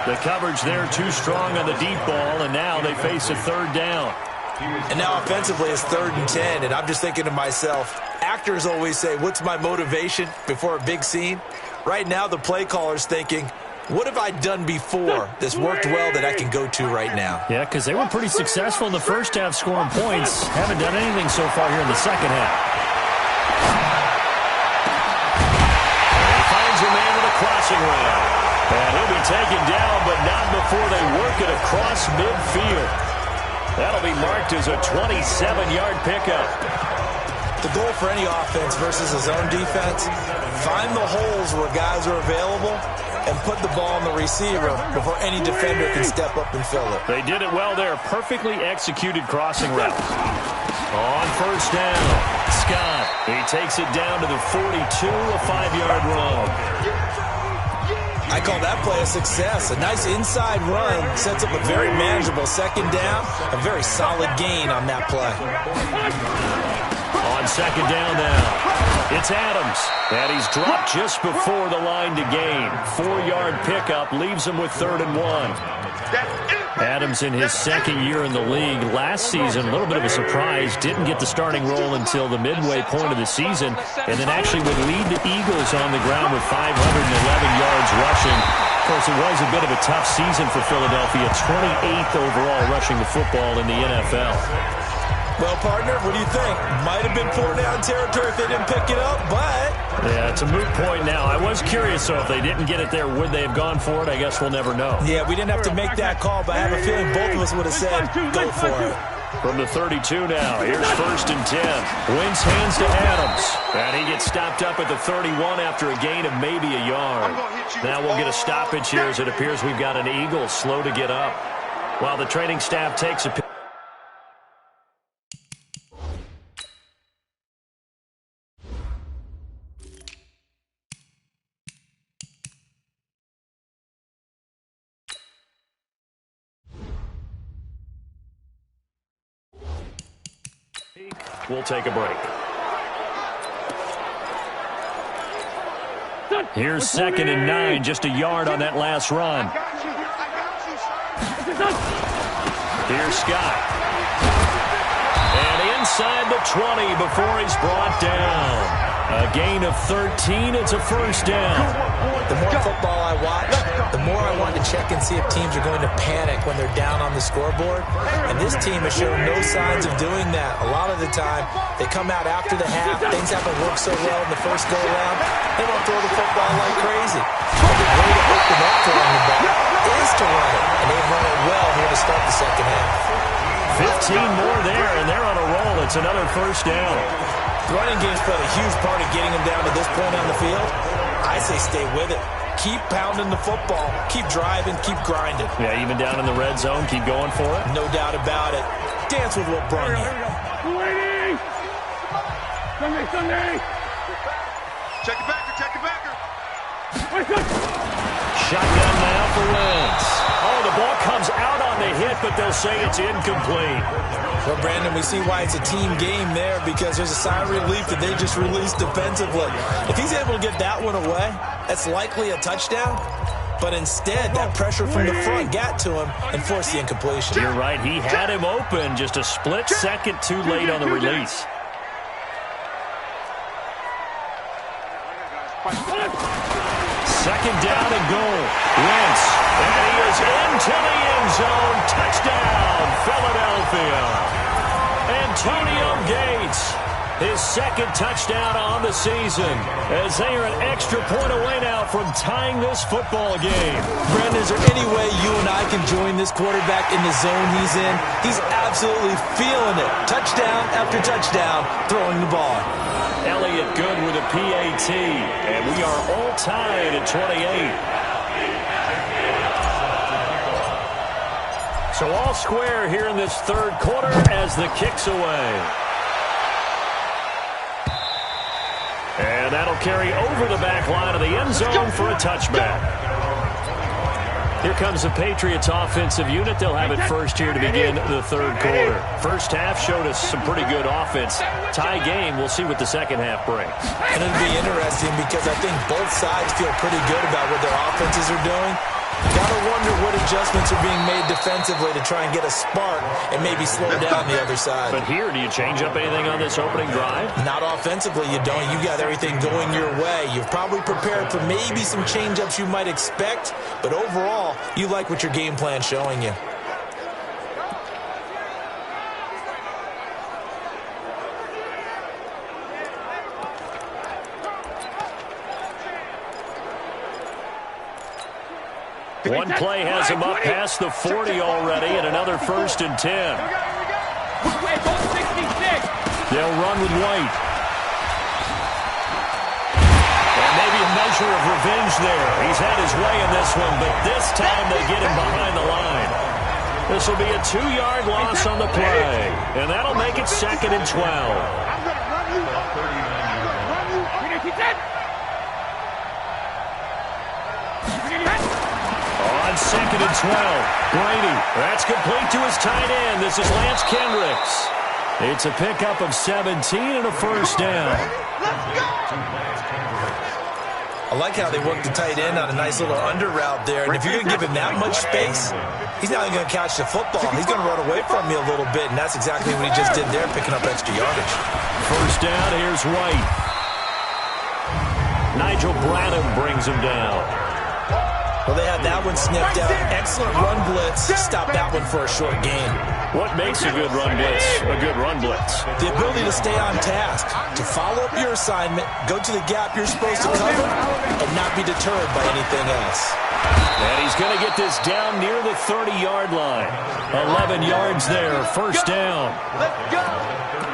The coverage there too strong on the deep ball, and now they face a 3rd down. And now offensively it's 3rd and 10, and I'm just thinking to myself, actors always say, what's my motivation before a big scene? Right now the play caller's thinking, what have I done before that's worked well that I can go to right now? Yeah, because they were pretty successful in the first half scoring points. Haven't done anything so far here in the second half. Crossing route. And he'll be taken down, but not before they work it across midfield. That'll be marked as a 27-yard pickup. The goal for any offense versus his own defense, find the holes where guys are available and put the ball on the receiver before any defender can step up and fill it. They did it well there. Perfectly executed crossing route. On first down, Scott. He takes it down to the 42, a 5-yard run. I call that play a success. A nice inside run sets up a very manageable second down. A very solid gain on that play. On second down now, it's Adams. And he's dropped just before the line to gain. 4-yard pickup leaves him with 3rd and 1. Adams in his second year in the league. Last season, a little bit of a surprise. Didn't get the starting role until the midway point of the season. And then actually would lead the Eagles on the ground with 511 yards rushing. Of course, it was a bit of a tough season for Philadelphia. 28th overall rushing the football in the NFL. Well, partner, what do you think? Might have been 4-down territory if they didn't pick it up, but... Yeah, it's a moot point now. I was curious, so if they didn't get it there, would they have gone for it? I guess we'll never know. Yeah, we didn't have to make that call, but I have a feeling both of us would have said, go for it. From the 32 now, here's 1st and 10. Wentz hands to Adams. And he gets stopped up at the 31 after a gain of maybe a yard. Now we'll get a stoppage here as it appears we've got an Eagle slow to get up. While the training staff takes a... We'll take a break. Here's 2nd and 9, just a yard on that last run. Here's Scott. And inside the 20 before he's brought down. A gain of 13, it's a 1st down. The more football I watch, the more I want to check and see if teams are going to panic when they're down on the scoreboard. And this team has shown no signs of doing that. A lot of the time, they come out after the half. Things haven't worked so well in the first go-around. They won't throw the football like crazy. But the way to open up throwing the ball is to run it. And they've run it well here to start the second half. 15 more there, and they're on a roll. It's another 1st down. The running game's played a huge part of getting them down to this point on the field. I say stay with it. Keep pounding the football. Keep driving. Keep grinding. Yeah, even down in the red zone, keep going for it. No doubt about it. Dance with what brung you. Sunday. Check it backer. Shotgun now for Wentz. Oh, the ball comes out on the hit, but they'll say it's incomplete. Well, Brandon, we see why it's a team game there because there's a sigh of relief that they just released defensively. If he's able to get that one away, that's likely a touchdown. But instead, that pressure from the front got to him and forced the incompletion. You're right. He had him open just a split second too late on the release. Second down and goal. Wentz. And he is into the end zone. Touchdown, Philadelphia. Antonio Gates, his 2nd touchdown on the season, as they are an extra point away now from tying this football game. Brandon, is there any way you and I can join this quarterback in the zone he's in? He's absolutely feeling it. Touchdown after touchdown, throwing the ball. Elliott good with a PAT, and we are all tied at 28. So all square here in this 3rd quarter as the kick's away. And that'll carry over the back line of the end zone for a touchback. Here comes the Patriots offensive unit. They'll have it first here to begin the 3rd quarter. First half showed us some pretty good offense. Tie game, we'll see what the second half brings. And it'll be interesting because I think both sides feel pretty good about what their offenses are doing. Gotta wonder what adjustments are being made defensively to try and get a spark and maybe slow down the other side. But here, do you change up anything on this opening drive? Not offensively, you don't. You got everything going your way. You've probably prepared for maybe some change-ups you might expect, but overall, you like what your game plan's showing you. One play has him up past the 40 already, and another 1st and 10. They'll run with White. And maybe a measure of revenge there. He's had his way in this one, but this time they get him behind the line. This will be a 2-yard loss on the play, and that'll make it 2nd and 12. On 2nd and 12, Brady. That's complete to his tight end. This is Lance Kendricks. It's a pickup of 17 and a 1st down. I like how they work the tight end on a nice little under route there. And if you're going to give him that much space, he's not even going to catch the football. He's going to run away from you a little bit, and that's exactly what he just did there, picking up extra yardage. 1st down, here's White. Nigel Bradham brings him down. Well, they had that one snipped out. Excellent run blitz. Stop that one for a short gain. What makes a good run blitz a good run blitz? The ability to stay on task, to follow up your assignment, go to the gap you're supposed to cover, and not be deterred by anything else. And he's going to get this down near the 30-yard line. 11 yards there, first down. Let's go.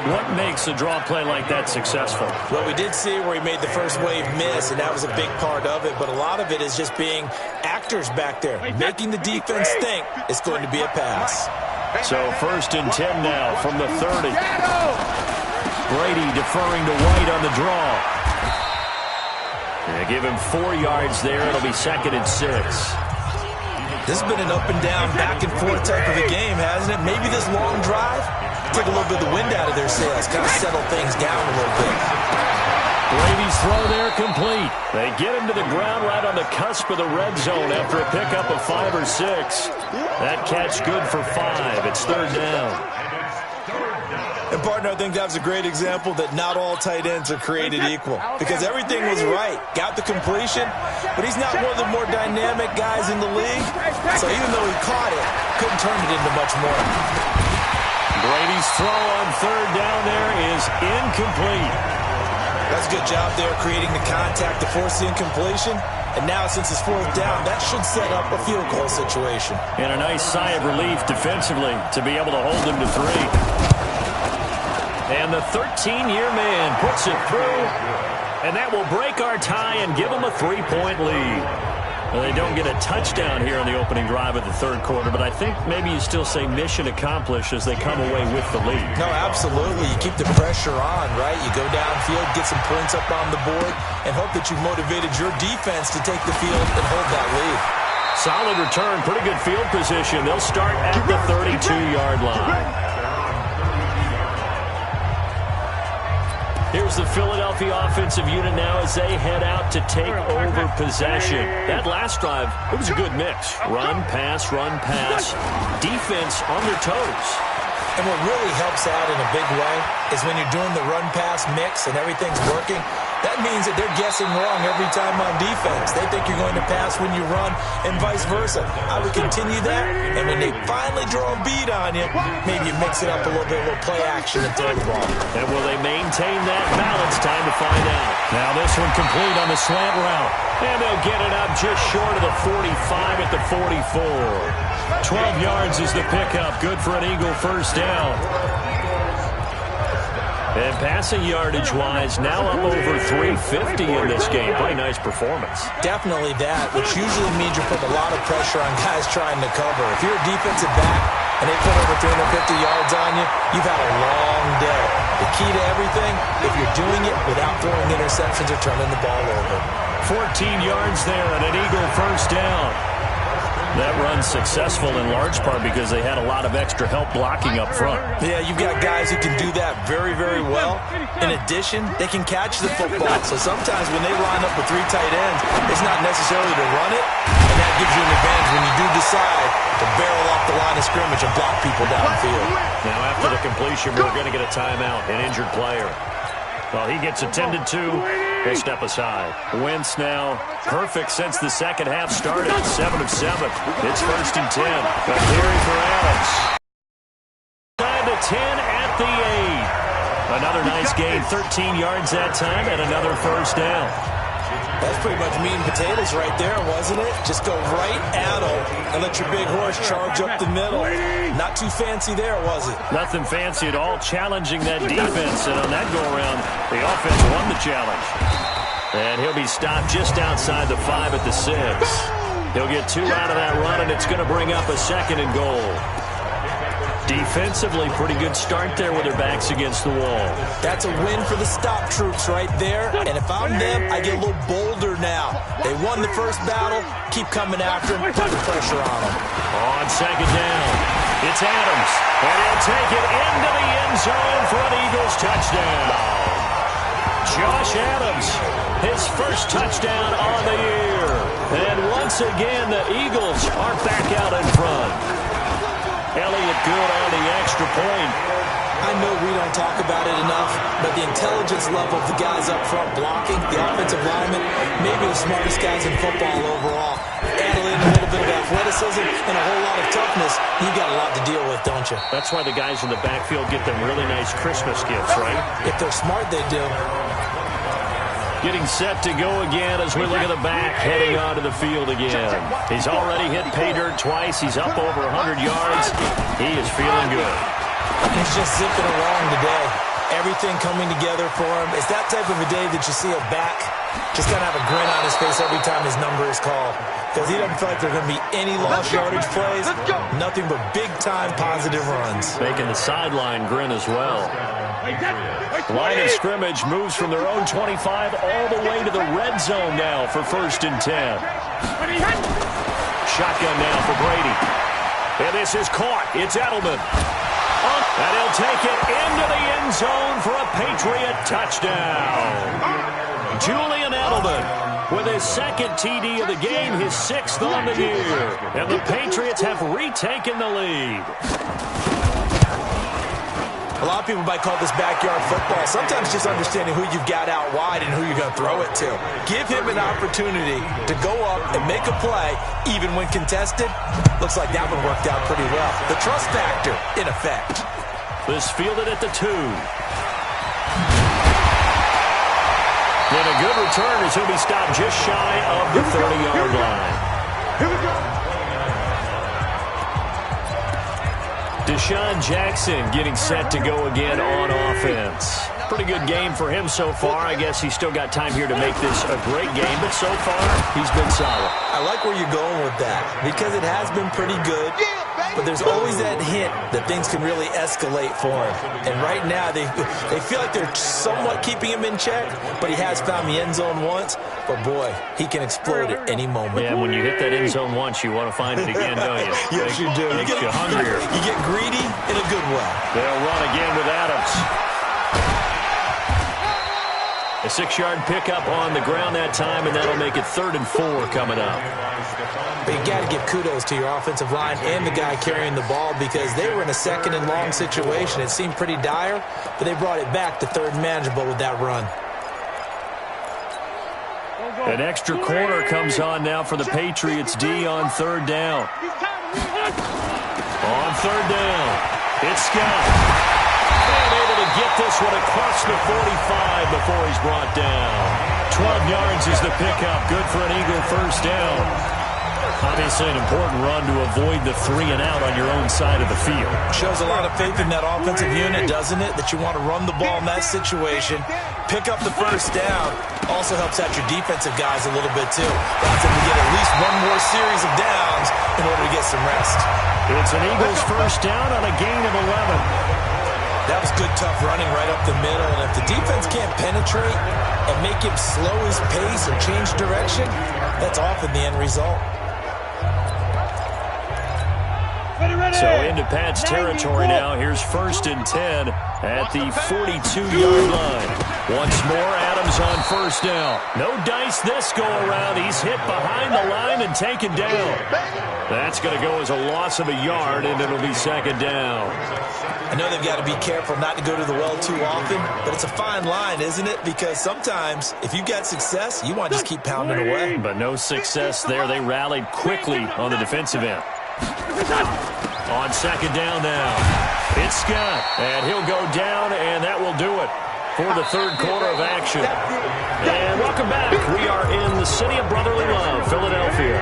What makes a draw play like that successful? Well, we did see where he made the first wave miss, and that was a big part of it. But a lot of it is just being actors back there, making the defense think it's going to be a pass. So 1st and 10 now from the 30. Brady deferring to White on the draw. They give him 4 yards there. It'll be 2nd and 6. This has been an up-and-down, back-and-forth type of a game, hasn't it? Maybe this long drive took a little bit of the wind out of their sails, kind of settle things down a little bit. Brady's throw there complete. They get him to the ground right on the cusp of the red zone after a pickup of 5 or 6. That catch good for 5. It's 3rd down. And, partner, I think that was a great example that not all tight ends are created equal, because everything was right. Got the completion, but he's not one of the more dynamic guys in the league. So even though he caught it, couldn't turn it into much more. Brady's throw on 3rd down there is incomplete. That's a good job there, creating the contact to force the incompletion. And now, since it's 4th down, that should set up a field goal situation. And a nice sigh of relief defensively to be able to hold him to 3. And the 13-year man puts it through, and that will break our tie and give them a 3-point lead. Well, they don't get a touchdown here in the opening drive of the 3rd quarter, but I think maybe you still say mission accomplished as they come away with the lead. No, absolutely. You keep the pressure on, right? You go downfield, get some points up on the board, and hope that you've motivated your defense to take the field and hold that lead. Solid return, pretty good field position. They'll start at the 32-yard line. Here's the Philadelphia offensive unit now as they head out to take over possession. That last drive, it was a good mix. Run, pass, defense on their toes. And what really helps out in a big way is when you're doing the run-pass mix and everything's working, that means that they're guessing wrong every time on defense. They think you're going to pass when you run and vice versa. I would continue that, and when they finally draw a beat on you, maybe you mix it up a little bit, a little play action and throw the ball. And will they maintain that balance? Time to find out. Now this one complete on the slant route. And they'll get it up just short of the 45 at the 44. 12 yards is the pickup. Good for an Eagle first down. And passing yardage-wise, now up over 350 in this game. Pretty nice performance. Definitely that, which usually means you're putting a lot of pressure on guys trying to cover. If you're a defensive back and they put over 350 yards on you, you've had a long day. The key to everything, if you're doing it without throwing interceptions or turning the ball over. 14 yards there and an Eagle first down. That run's successful in large part because they had a lot of extra help blocking up front. Yeah, you've got guys who can do that very, very well. In addition, they can catch the football. So sometimes when they line up with 3 tight ends, it's not necessarily to run it, and that gives you an advantage when you do decide to barrel off the line of scrimmage and block people downfield. Now after the completion, we're going to get a timeout, an injured player. Well, he gets attended to. He'll step aside. Wentz now perfect since the second half started. 7 of 7. It's 1st and 10. A carry for Adams. 9 to 10 at the 8. Another nice gain. 13 yards that time and another first down. That's pretty much meat and potatoes right there, wasn't it? Just go right at them and let your big horse charge up the middle. Not too fancy there, was it? Nothing fancy at all, challenging that defense. And on that go-around, the offense won the challenge. And he'll be stopped just outside the 5 at the 6. He'll get 2 out of that run, and it's going to bring up a 2nd and goal. Defensively, pretty good start there with their backs against the wall. That's a win for the stop troops right there. And if I'm them, I get a little bolder now. They won the first battle. Keep coming after them. Put the pressure on them. On 2nd down, it's Adams. And he'll take it into the end zone for an Eagles touchdown. Josh Adams, his first touchdown on the year. And once again, the Eagles are back out in front. Elliott good on the extra point. I know we don't talk about it enough, but the intelligence level of the guys up front blocking, the offensive linemen, maybe the smartest guys in football overall. Analytics a little bit of athleticism and a whole lot of toughness, you got a lot to deal with, don't you? That's why the guys in the backfield get them really nice Christmas gifts, right? If they're smart, they do. Getting set to go again as we look at the back, heading onto the field again. He's already hit pay dirt twice. He's up over 100 yards. He is feeling good. He's just zipping along today. Everything coming together for him. It's that type of a day that you see a back just kind of have a grin on his face every time his number is called. Because he doesn't feel like there are going to be any lost yardage plays. Nothing but big-time positive runs. Making the sideline grin as well. Line of scrimmage moves from their own 25 all the way to the red zone now for 1st and 10. Shotgun now for Brady. And this is caught. It's Edelman. And he'll take it into the end zone for a Patriot touchdown. Julian Edelman with his 2nd TD of the game, his 6th on the year. And the Patriots have retaken the lead. A lot of people might call this backyard football. Sometimes just understanding who you've got out wide and who you're going to throw it to. Give him an opportunity to go up and make a play, even when contested. Looks like that one worked out pretty well. The trust factor, in effect. This fielded at the 2. And a good return as he'll be stopped just shy of the 30-yard line. Here we go. Deshaun Jackson getting set to go again on offense. Pretty good game for him so far. I guess he's still got time here to make this a great game, but so far he's been solid. I like where you're going with that because it has been pretty good, but there's always that hint that things can really escalate for him. And right now they feel like they're somewhat keeping him in check, but he has found the end zone once. But boy, he can explode at any moment. Yeah, when you hit that end zone once, you want to find it again, don't you? Yes, you do. Makes you hungrier. You get greedy in a good way. They'll run again with Adams. A 6-yard pickup on the ground that time, and that'll make it 3rd and 4 coming up. But you got to give kudos to your offensive line and the guy carrying the ball because they were in a 2nd and long situation. It seemed pretty dire, but they brought it back to 3rd and manageable with that run. An extra corner comes on now for the Patriots D on 3rd down. On 3rd down, it's Scott. And able to get this one across the 45 before he's brought down. 12 yards is the pickup. Good for an Eagle 1st down. Obviously an important run to avoid the 3-and-out on your own side of the field. Shows a lot of faith in that offensive unit, doesn't it? That you want to run the ball in that situation. Pick up the 1st down. Also helps out your defensive guys a little bit, too. Allows them to get at least one more series of downs in order to get some rest. It's an Eagles 1st down on a gain of 11. That was good, tough running right up the middle. And if the defense can't penetrate and make him slow his pace or change direction, that's often the end result. So into Pat's territory now. Here's 1st and 10 at the 42-yard line. Once more, Adams on 1st down. No dice this go-around. He's hit behind the line and taken down. That's going to go as a loss of a yard, and it'll be 2nd down. I know they've got to be careful not to go to the well too often, but it's a fine line, isn't it? Because sometimes, if you've got success, you want to just keep pounding away. But no success there. They rallied quickly on the defensive end. On 2nd down now, it's Scott, and he'll go down, and that will do it for the 3rd quarter of action. And welcome back. We are in the city of brotherly love, Philadelphia.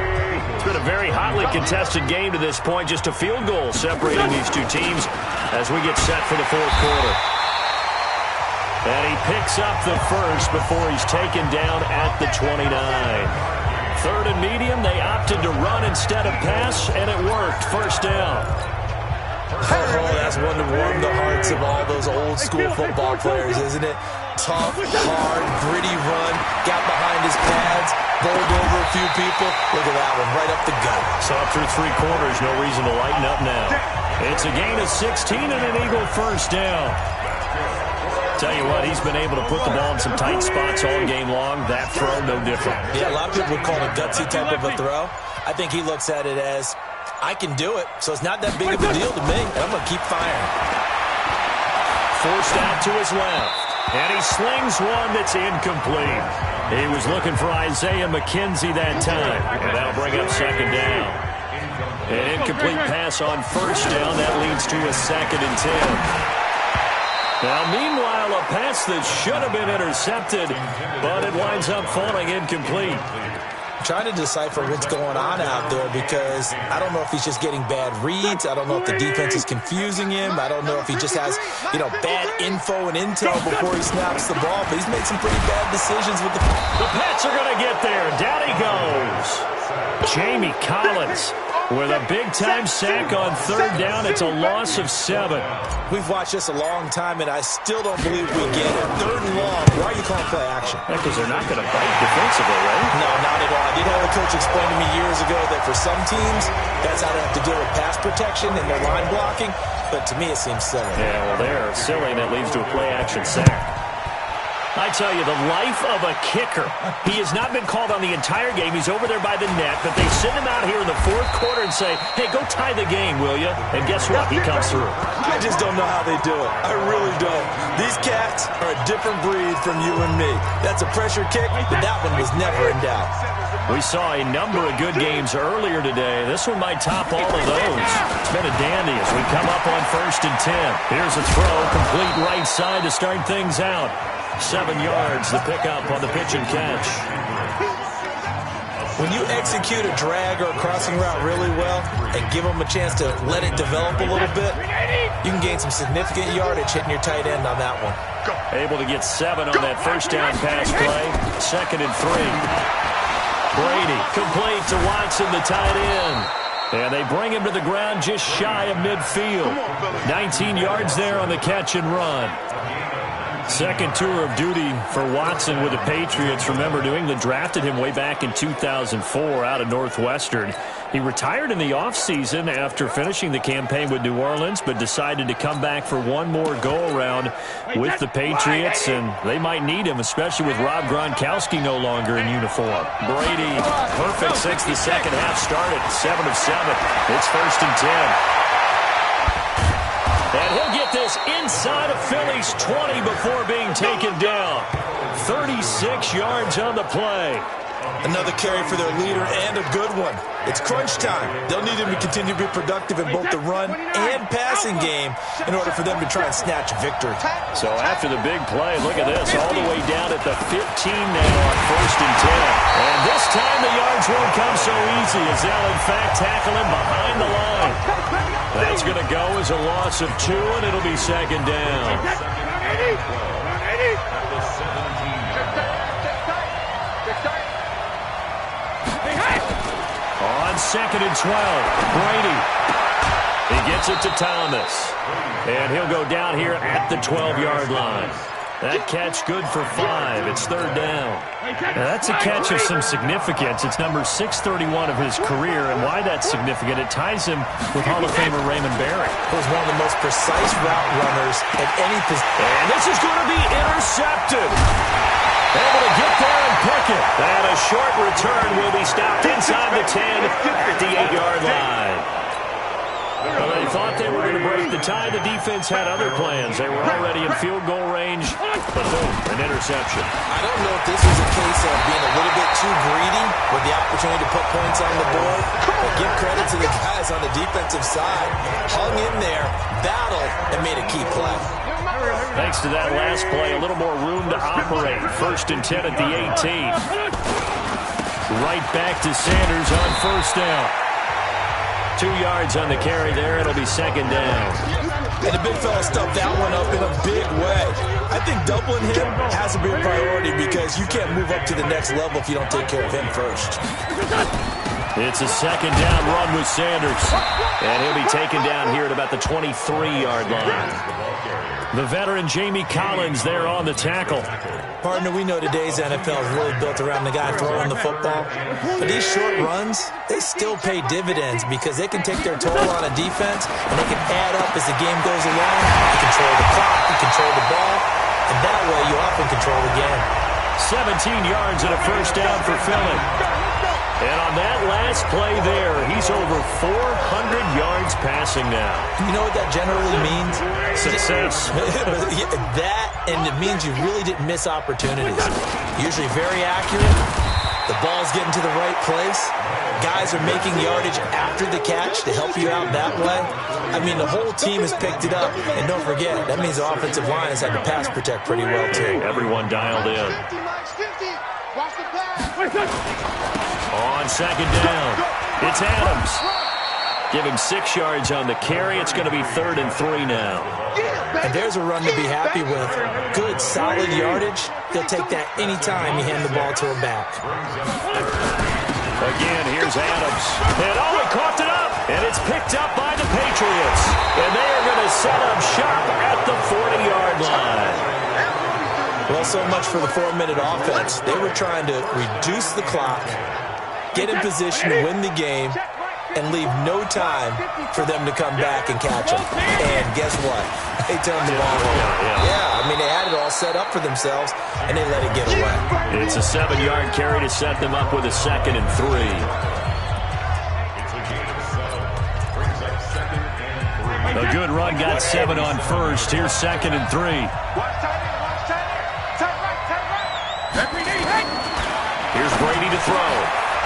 It's been a very hotly contested game to this point, just a field goal separating these two teams as we get set for the 4th quarter. And he picks up the 1st before he's taken down at the 29. 3rd and medium, they opted to run instead of pass, and it worked. 1st down. Oh, that's one to warm the hearts of all those old-school football players, isn't it? Tough, hard, gritty run, got behind his pads, bowled over a few people. Look at that one, right up the gut. So up through 3 quarters, no reason to lighten up now. It's a gain of 16 and an Eagle 1st down. Tell you what, he's been able to put the ball in some tight spots all game long. That throw, no different. Yeah, a lot of people would call it a gutsy type of a throw. I think he looks at it as, I can do it, so it's not that big of a deal to me, and I'm going to keep firing. Forced out to his left. And he slings one that's incomplete. He was looking for Isaiah McKenzie that time. And that'll bring up second down. An incomplete pass on first down. That leads to a 2nd and 10. Now, meanwhile, a pass that should have been intercepted, but it winds up falling incomplete. Trying to decipher what's going on out there because I don't know if he's just getting bad reads. I don't know if the defense is confusing him. I don't know if he just has, bad info and intel before he snaps the ball. But he's made some pretty bad decisions with the... The Pats are going to get there. Down he goes. Jamie Collins with a big-time sack on 3rd down. It's a loss of 7. We've watched this a long time, and I still don't believe we get it. 3rd and long. Why are you calling play action? Because they're not going to bite defensively, right? No, not at all. I did have a coach explain to me years ago that for some teams, that's how they have to deal with pass protection and their line blocking. But to me, it seems silly. Yeah, well, they're silly, and it leads to a play-action sack. I tell you, the life of a kicker. He has not been called on the entire game. He's over there by the net, but they send him out here in the 4th quarter and say, hey, go tie the game, will you? And guess what? He comes through. I just don't know how they do it. I really don't. These cats are a different breed from you and me. That's a pressure kick, but that one was never in doubt. We saw a number of good games earlier today. This one might top all of those. It's been a dandy as we come up on 1st and 10. Here's a throw, complete right side to start things out. 7 yards, the pickup on the pitch and catch. When you execute a drag or a crossing route really well and give them a chance to let it develop a little bit, you can gain some significant yardage hitting your tight end on that one. Able to get 7 on that 1st down pass play. 2nd and 3. Brady complete to Watson, the tight end. And they bring him to the ground just shy of midfield. 19 yards there on the catch and run. Second tour of duty for Watson with the Patriots. Remember, New England drafted him way back in 2004 out of Northwestern. He retired in the offseason after finishing the campaign with New Orleans, but decided to come back for one more go-around with the Patriots, and they might need him, especially with Rob Gronkowski no longer in uniform. Brady, perfect since the second half started, 7 of 7. It's 1st and 10. And he'll get this inside of Philly's 20 before being taken down. 36 yards on the play. Another carry for their leader and a good one. It's crunch time. They'll need him to continue to be productive in both the run and passing game in order for them to try and snatch victory. So after the big play, look at this, all the way down at the 15 now on 1st and 10. And this time the yards won't come so easy as they'll in fact tackle him behind the line. That's going to go as a loss of 2, and it'll be 2nd down. On 2nd and 12, Brady. He gets it to Thomas. And he'll go down here at the 12-yard line. That catch good for 5. It's 3rd down. Now that's a catch of some significance. It's number 631 of his career, and why that's significant, it ties him with Hall of Famer Raymond Barry. He was one of the most precise route runners at any position. And this is going to be intercepted. Able to get there and pick it. And a short return will be stopped inside the 10 at the 8-yard line. Well, they thought they were going to break the tie. The defense had other plans. They were already in field goal range, but boom, an interception. I don't know if this was a case of being a little bit too greedy with the opportunity to put points on the board, but give credit to the guys on the defensive side. Hung in there, battled, and made a key play. Thanks to that last play, a little more room to operate. 1st and 10 at the 18. Right back to Sanders on 1st down. 2 yards on the carry there. It'll be 2nd down. And the big fella stuffed that one up in a big way. I think doubling him has to be a priority because you can't move up to the next level if you don't take care of him first. It's a 2nd down run with Sanders. And he'll be taken down here at about the 23-yard line. The veteran Jamie Collins there on the tackle. Partner, we know today's NFL is really built around the guy throwing the football. But these short runs, they still pay dividends because they can take their toll on a defense and they can add up as the game goes along. You control the clock, you control the ball, and that way you often control the game. 17 yards and a 1st down for Philly. And on that last play there, he's over 400 yards passing now. You know what that generally means? Success. That and it means you really didn't miss opportunities. Usually very accurate. The ball's getting to the right place. Guys are making yardage after the catch to help you out that way. I mean, the whole team has picked it up. And don't forget, that means the offensive line has had to pass protect pretty well, too. Everyone dialed in. On second down, it's Adams. Give him 6 yards on the carry. It's going to be 3rd and 3 now. And there's a run to be happy with. Good, solid yardage. He'll take that anytime you hand the ball to a back. Again, here's Adams. And he coughed it up. And it's picked up by the Patriots. And they are going to set up shop at the 40-yard line. Well, so much for the 4-minute offense. They were trying to reduce the clock, get in position to win the game, and leave no time for them to come back and catch them. And guess what? They turned the ball over. Yeah, I mean, they had it all set up for themselves, and they let it get away. It's a 7-yard carry to set them up with a 2nd and 3. A good run got 7 on first. Here's 2nd and 3. Here's Brady to throw.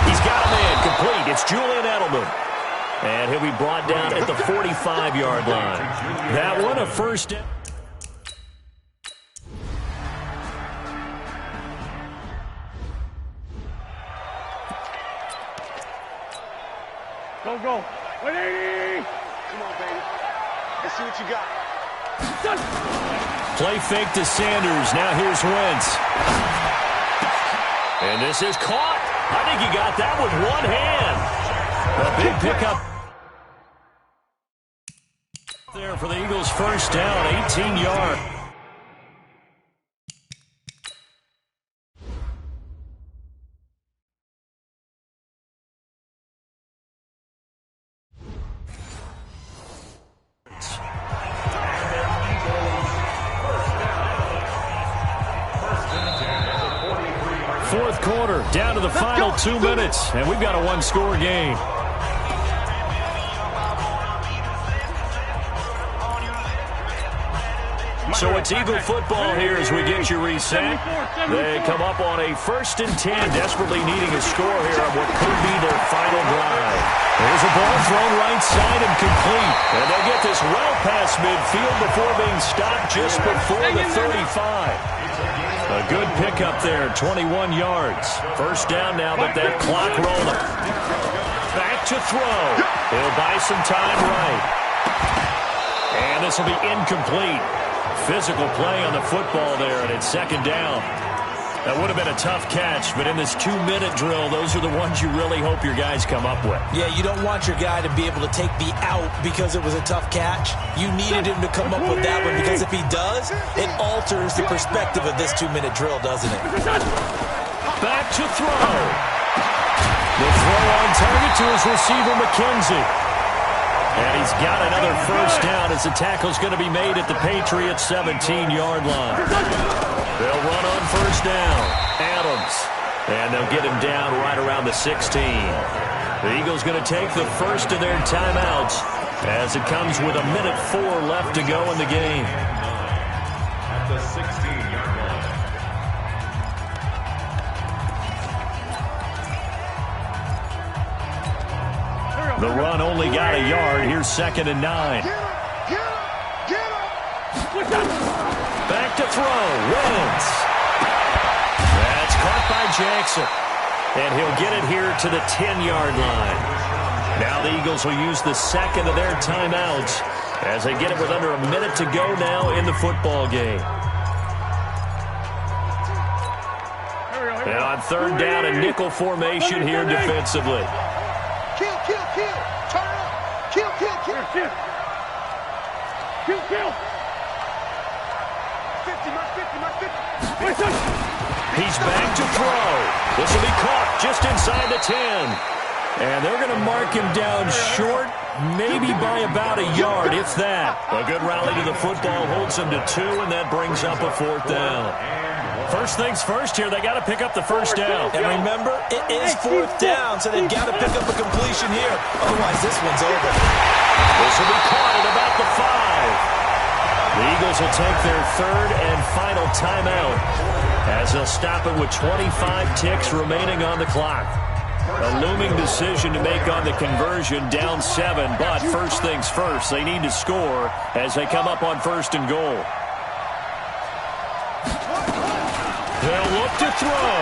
He's got him in. Complete. It's Julian Edelman. And he'll be brought down at the 45-yard line. That one a first down. Go. 180. Come on, baby. Let's see what you got. Play fake to Sanders. Now here's Wentz. And this is caught. I think he got that with one hand. A big pickup there for the Eagles' first down, 18-yard. Fourth quarter, down to the final 2 minutes, and we've got a one-score game. So it's Eagle football here as we get you reset. They come up on a 1st and 10, desperately needing a score here on what could be their final drive. There's a ball thrown right side and complete. And they'll get this well past midfield before being stopped just before the 35. A good pickup there, 21 yards. First down now, but that clock rolling. Back to throw. He'll buy some time right. And this will be incomplete. Physical play on the football there, and it's 2nd down. That would have been a tough catch, but in this 2-minute drill, those are the ones you really hope your guys come up with. Yeah, you don't want your guy to be able to take the out because it was a tough catch. You needed him to come up with that one, because if he does, it alters the perspective of this 2-minute drill, doesn't it? Back to throw. The throw on target to his receiver, McKenzie. And he's got another first down as the tackle's going to be made at the Patriots' 17-yard line. They'll run on first down. Adams. And they'll get him down right around the 16. The Eagles going to take the first of their timeouts as it comes with 1:04 left to go in the game. At the 16-yard line. The run only got a yard. Here's 2nd and 9. Back to throw. Wentz. That's caught by Jackson. And he'll get it here to the 10-yard line. Now the Eagles will use the second of their timeouts as they get it with under a minute to go now in the football game. And on 3rd down, a nickel formation here defensively. Kill. Turn it up. Kill. Kill. 50, my 50. He's back to throw. This will be caught just inside the 10. And they're going to mark him down short, maybe by about a yard, if that. A good rally to the football holds him to 2, and that brings up a 4th down. First things first here, they got to pick up the first down. And remember, it is 4th down, so they've got to pick up a completion here. Otherwise, this one's over. This will be caught at about the 5. The Eagles will take their 3rd and final timeout as they'll stop it with 25 ticks remaining on the clock. A looming decision to make on the conversion, down 7, but first things first, they need to score as they come up on 1st and goal. They'll look to throw.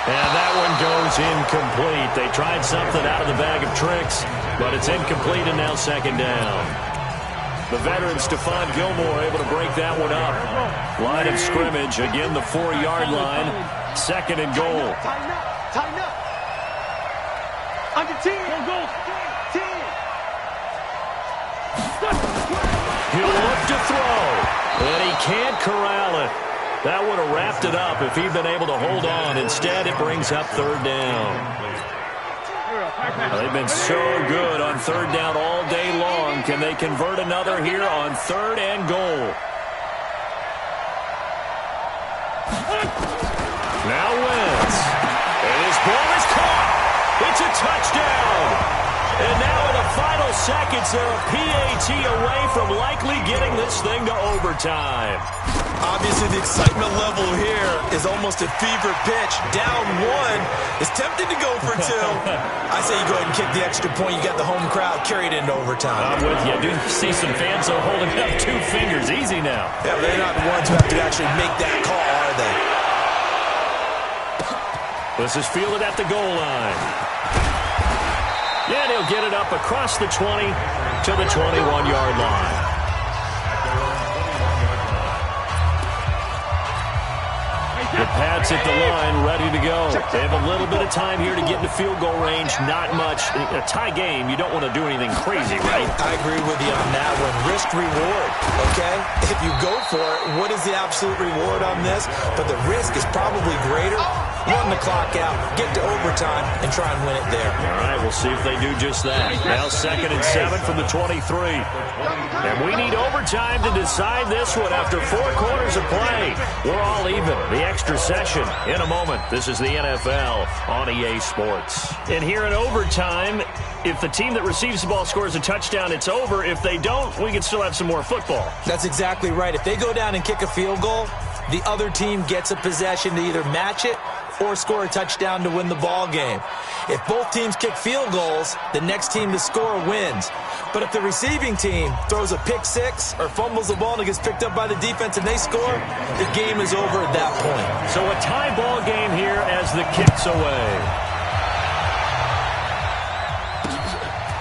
And that one goes incomplete. They tried something out of the bag of tricks, but it's incomplete and now 2nd down. The veteran Stephon Gilmore able to break that one up. Line of scrimmage, again the 4-yard line. 2nd and goal. Tighten up. Under 10. Go. 10. He'll look to throw, and he can't corral it. That would have wrapped it up if he'd been able to hold on. Instead, it brings up 3rd down. They've been so good on 3rd down all day long. Can they convert another here on 3rd and goal? Now Wentz. And his ball is caught. It's a touchdown. And now in the final seconds, they're a PAT away from likely getting this thing to overtime. Obviously, the excitement level here is almost a fever pitch. Down 1 is tempted to go for 2. I say you go ahead and kick the extra point. You got the home crowd carried into overtime. I'm with you. I do see some fans are holding up 2 fingers. Easy now. Yeah, but they're not the ones who have to actually make that call, are they? This is fielded at the goal line. And he'll get it up across the 20 to the 21-yard line. The Pats at the line, ready to go. They have a little bit of time here to get into field goal range. Not much. A tie game, you don't want to do anything crazy, right? I agree with you on that one. Risk-reward, okay? If you go for it, what is the absolute reward on this? But the risk is probably greater. Run the clock out, get to overtime, and try and win it there. All right, we'll see if they do just that. Now 2nd and 7 from the 23. And we need overtime to decide this one after 4 quarters of play. We're all even. The extra session in a moment. This is the NFL on EA Sports. And here in overtime, if the team that receives the ball scores a touchdown, it's over. If they don't, we can still have some more football. That's exactly right. If they go down and kick a field goal, the other team gets a possession to either match it or score a touchdown to win the ball game. If both teams kick field goals, the next team to score wins. But if the receiving team throws a pick 6 or fumbles the ball and it gets picked up by the defense and they score, the game is over at that point. So a tie ball game here as the kick's away.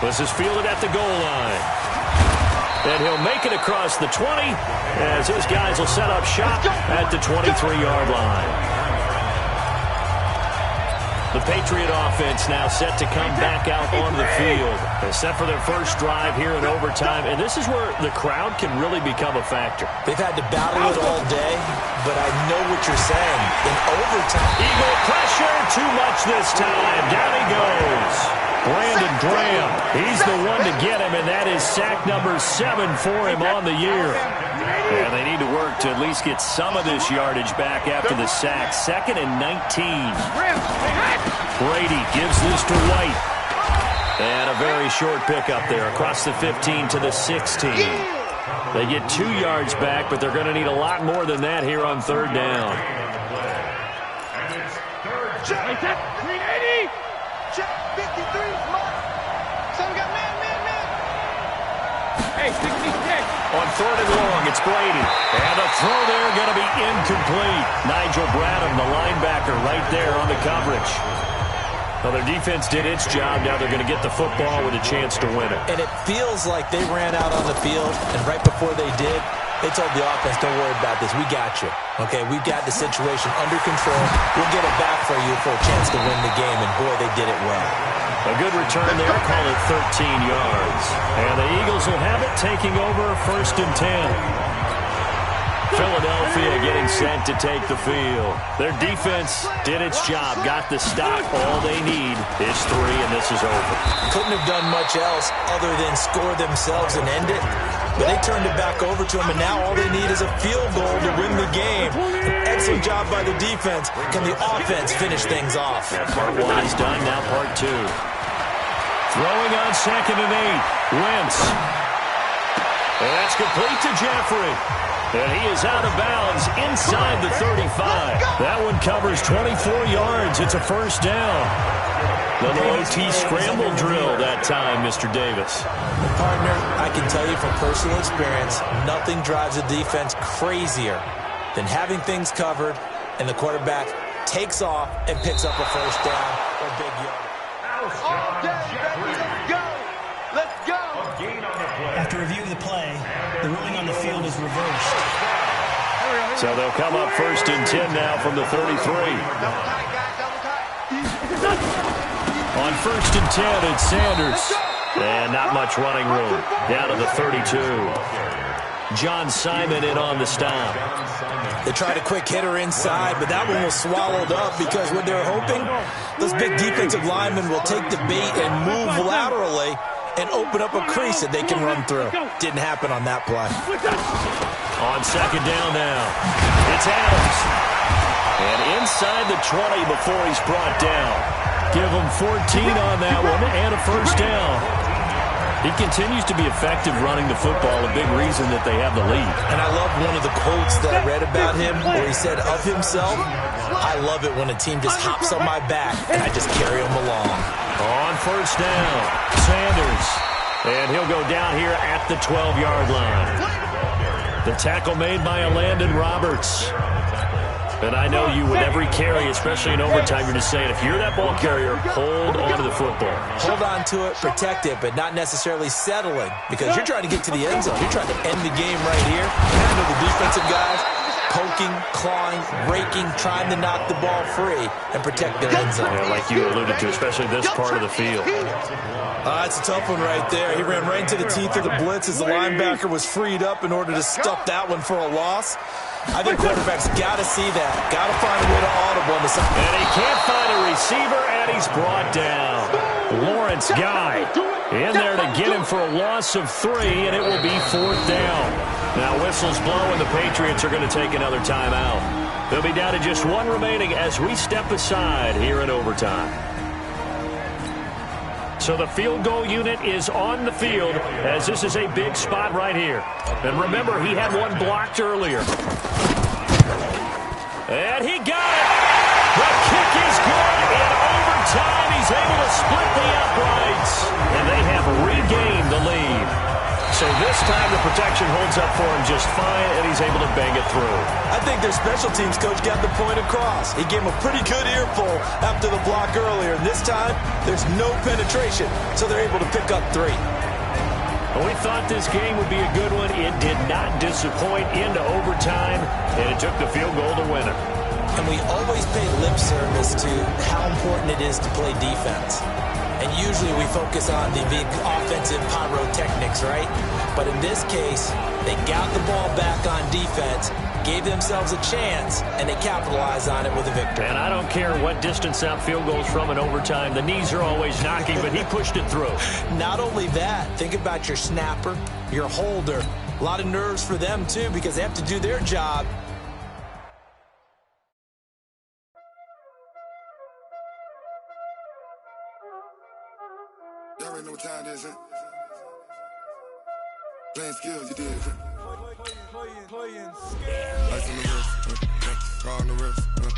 This is fielded at the goal line. And he'll make it across the 20 as his guys will set up shop at the 23-yard line. The Patriot offense now set to come back out onto the field. They're set for their first drive here in overtime, and this is where the crowd can really become a factor. They've had to battle it all day, but I know what you're saying. In overtime, Eagle pressure, too much this time. Down he goes. Brandon Graham, he's the one to get him, and that is sack number 7 for him on the year. And they need to work to at least get some of this yardage back after the sack. 2nd and 19. Brady gives this to White. And a very short pickup there across the 15 to the 16. They get 2 yards back, but they're going to need a lot more than that here on 3rd down. Check 380. Check 53. So we got man. Hey, 66. On 3rd and long, it's Brady. And the throw there going to be incomplete. Nigel Bradham, the linebacker, right there on the coverage. Well, their defense did its job. Now they're going to get the football with a chance to win it. And it feels like they ran out on the field, and right before they did, they told the offense, don't worry about this. We got you. Okay, we've got the situation under control. We'll get it back for you for a chance to win the game, and boy, they did it well. A good return there, call it 13 yards. And the Eagles will have it, taking over 1st and 10. Philadelphia getting set to take the field. Their defense did its job, got the stop. All they need is 3, and this is over. Couldn't have done much else other than score themselves and end it. But they turned it back over to them, and now all they need is a field goal to win the game. An excellent job by the defense. Can the offense finish things off? Yeah, part 1 is done, now part 2. Throwing on 2nd and 8. Wentz. And that's complete to Jeffrey. And he is out of bounds inside the 35. That one covers 24 yards. It's a first down. Little OT scramble drill that time, Mr. Davis. Partner, I can tell you from personal experience, nothing drives a defense crazier than having things covered and the quarterback takes off and picks up a first down or big yard. All day, baby. Let's go. Let's go. After review of the play, the ruling on the field is reversed. So they'll come up 1st and 10 now from the 33. On 1st and 10, it's Sanders. And not much running room. Down to the 32. John Simon in on the stop. They tried a quick hitter inside, but that one was swallowed up because what they're hoping, those big defensive linemen will take the bait and move laterally and open up a crease that they can run through. Didn't happen on that play. On 2nd down now, it's Adams. And inside the 20 before he's brought down. Give him 14 on that one and a first down. He continues to be effective running the football, a big reason that they have the lead. And I love one of the quotes that I read about him where he said of himself, I love it when a team just hops on my back and I just carry them along. On 1st down, Sanders. And he'll go down here at the 12-yard line. The tackle made by Landon Roberts. And I know you with every carry, especially in overtime, you're just saying, if you're that ball carrier, hold on to the football. Hold on to it, protect it, but not necessarily settling because you're trying to get to the end zone. You're trying to end the game right here. Handle the defensive guys, poking, clawing, raking, trying to knock the ball free and protect their end zone. Yeah, like you alluded to, especially this part of the field. That's a tough one right there. He ran right into the teeth of the blitz as the linebacker was freed up in order to stuff that one for a loss. I think quarterbacks got to see that. Got to find a way to audible. And he can't find a receiver, and he's brought down. Lawrence Guy in there to get him for a loss of 3, and it will be 4th down. Now whistles blow, and the Patriots are going to take another timeout. They'll be down to just 1 remaining as we step aside here in overtime. So the field goal unit is on the field as this is a big spot right here. And remember, he had one blocked earlier. And he got it. The kick is good. In overtime, he's able to split the uprights. And they have regained the lead. So this time the protection holds up for him just fine, and he's able to bang it through. I think their special teams coach got the point across. He gave him a pretty good earful after the block earlier. And this time, there's no penetration, so they're able to pick up 3. Well, we thought this game would be a good one. It did not disappoint into overtime, and it took the field goal to win it. And we always pay lip service to how important it is to play defense. And usually we focus on the big offensive pyrotechnics, right? But in this case, they got the ball back on defense, gave themselves a chance, and they capitalized on it with a victory. And I don't care what distance out field goals from in overtime. The knees are always knocking, but he pushed it through. Not only that, think about your snapper, your holder. A lot of nerves for them, too, because they have to do their job. Y'all already know what time it is, huh? Playing skills, you did. Playing skills. Lights on the wrist, car on the wrist,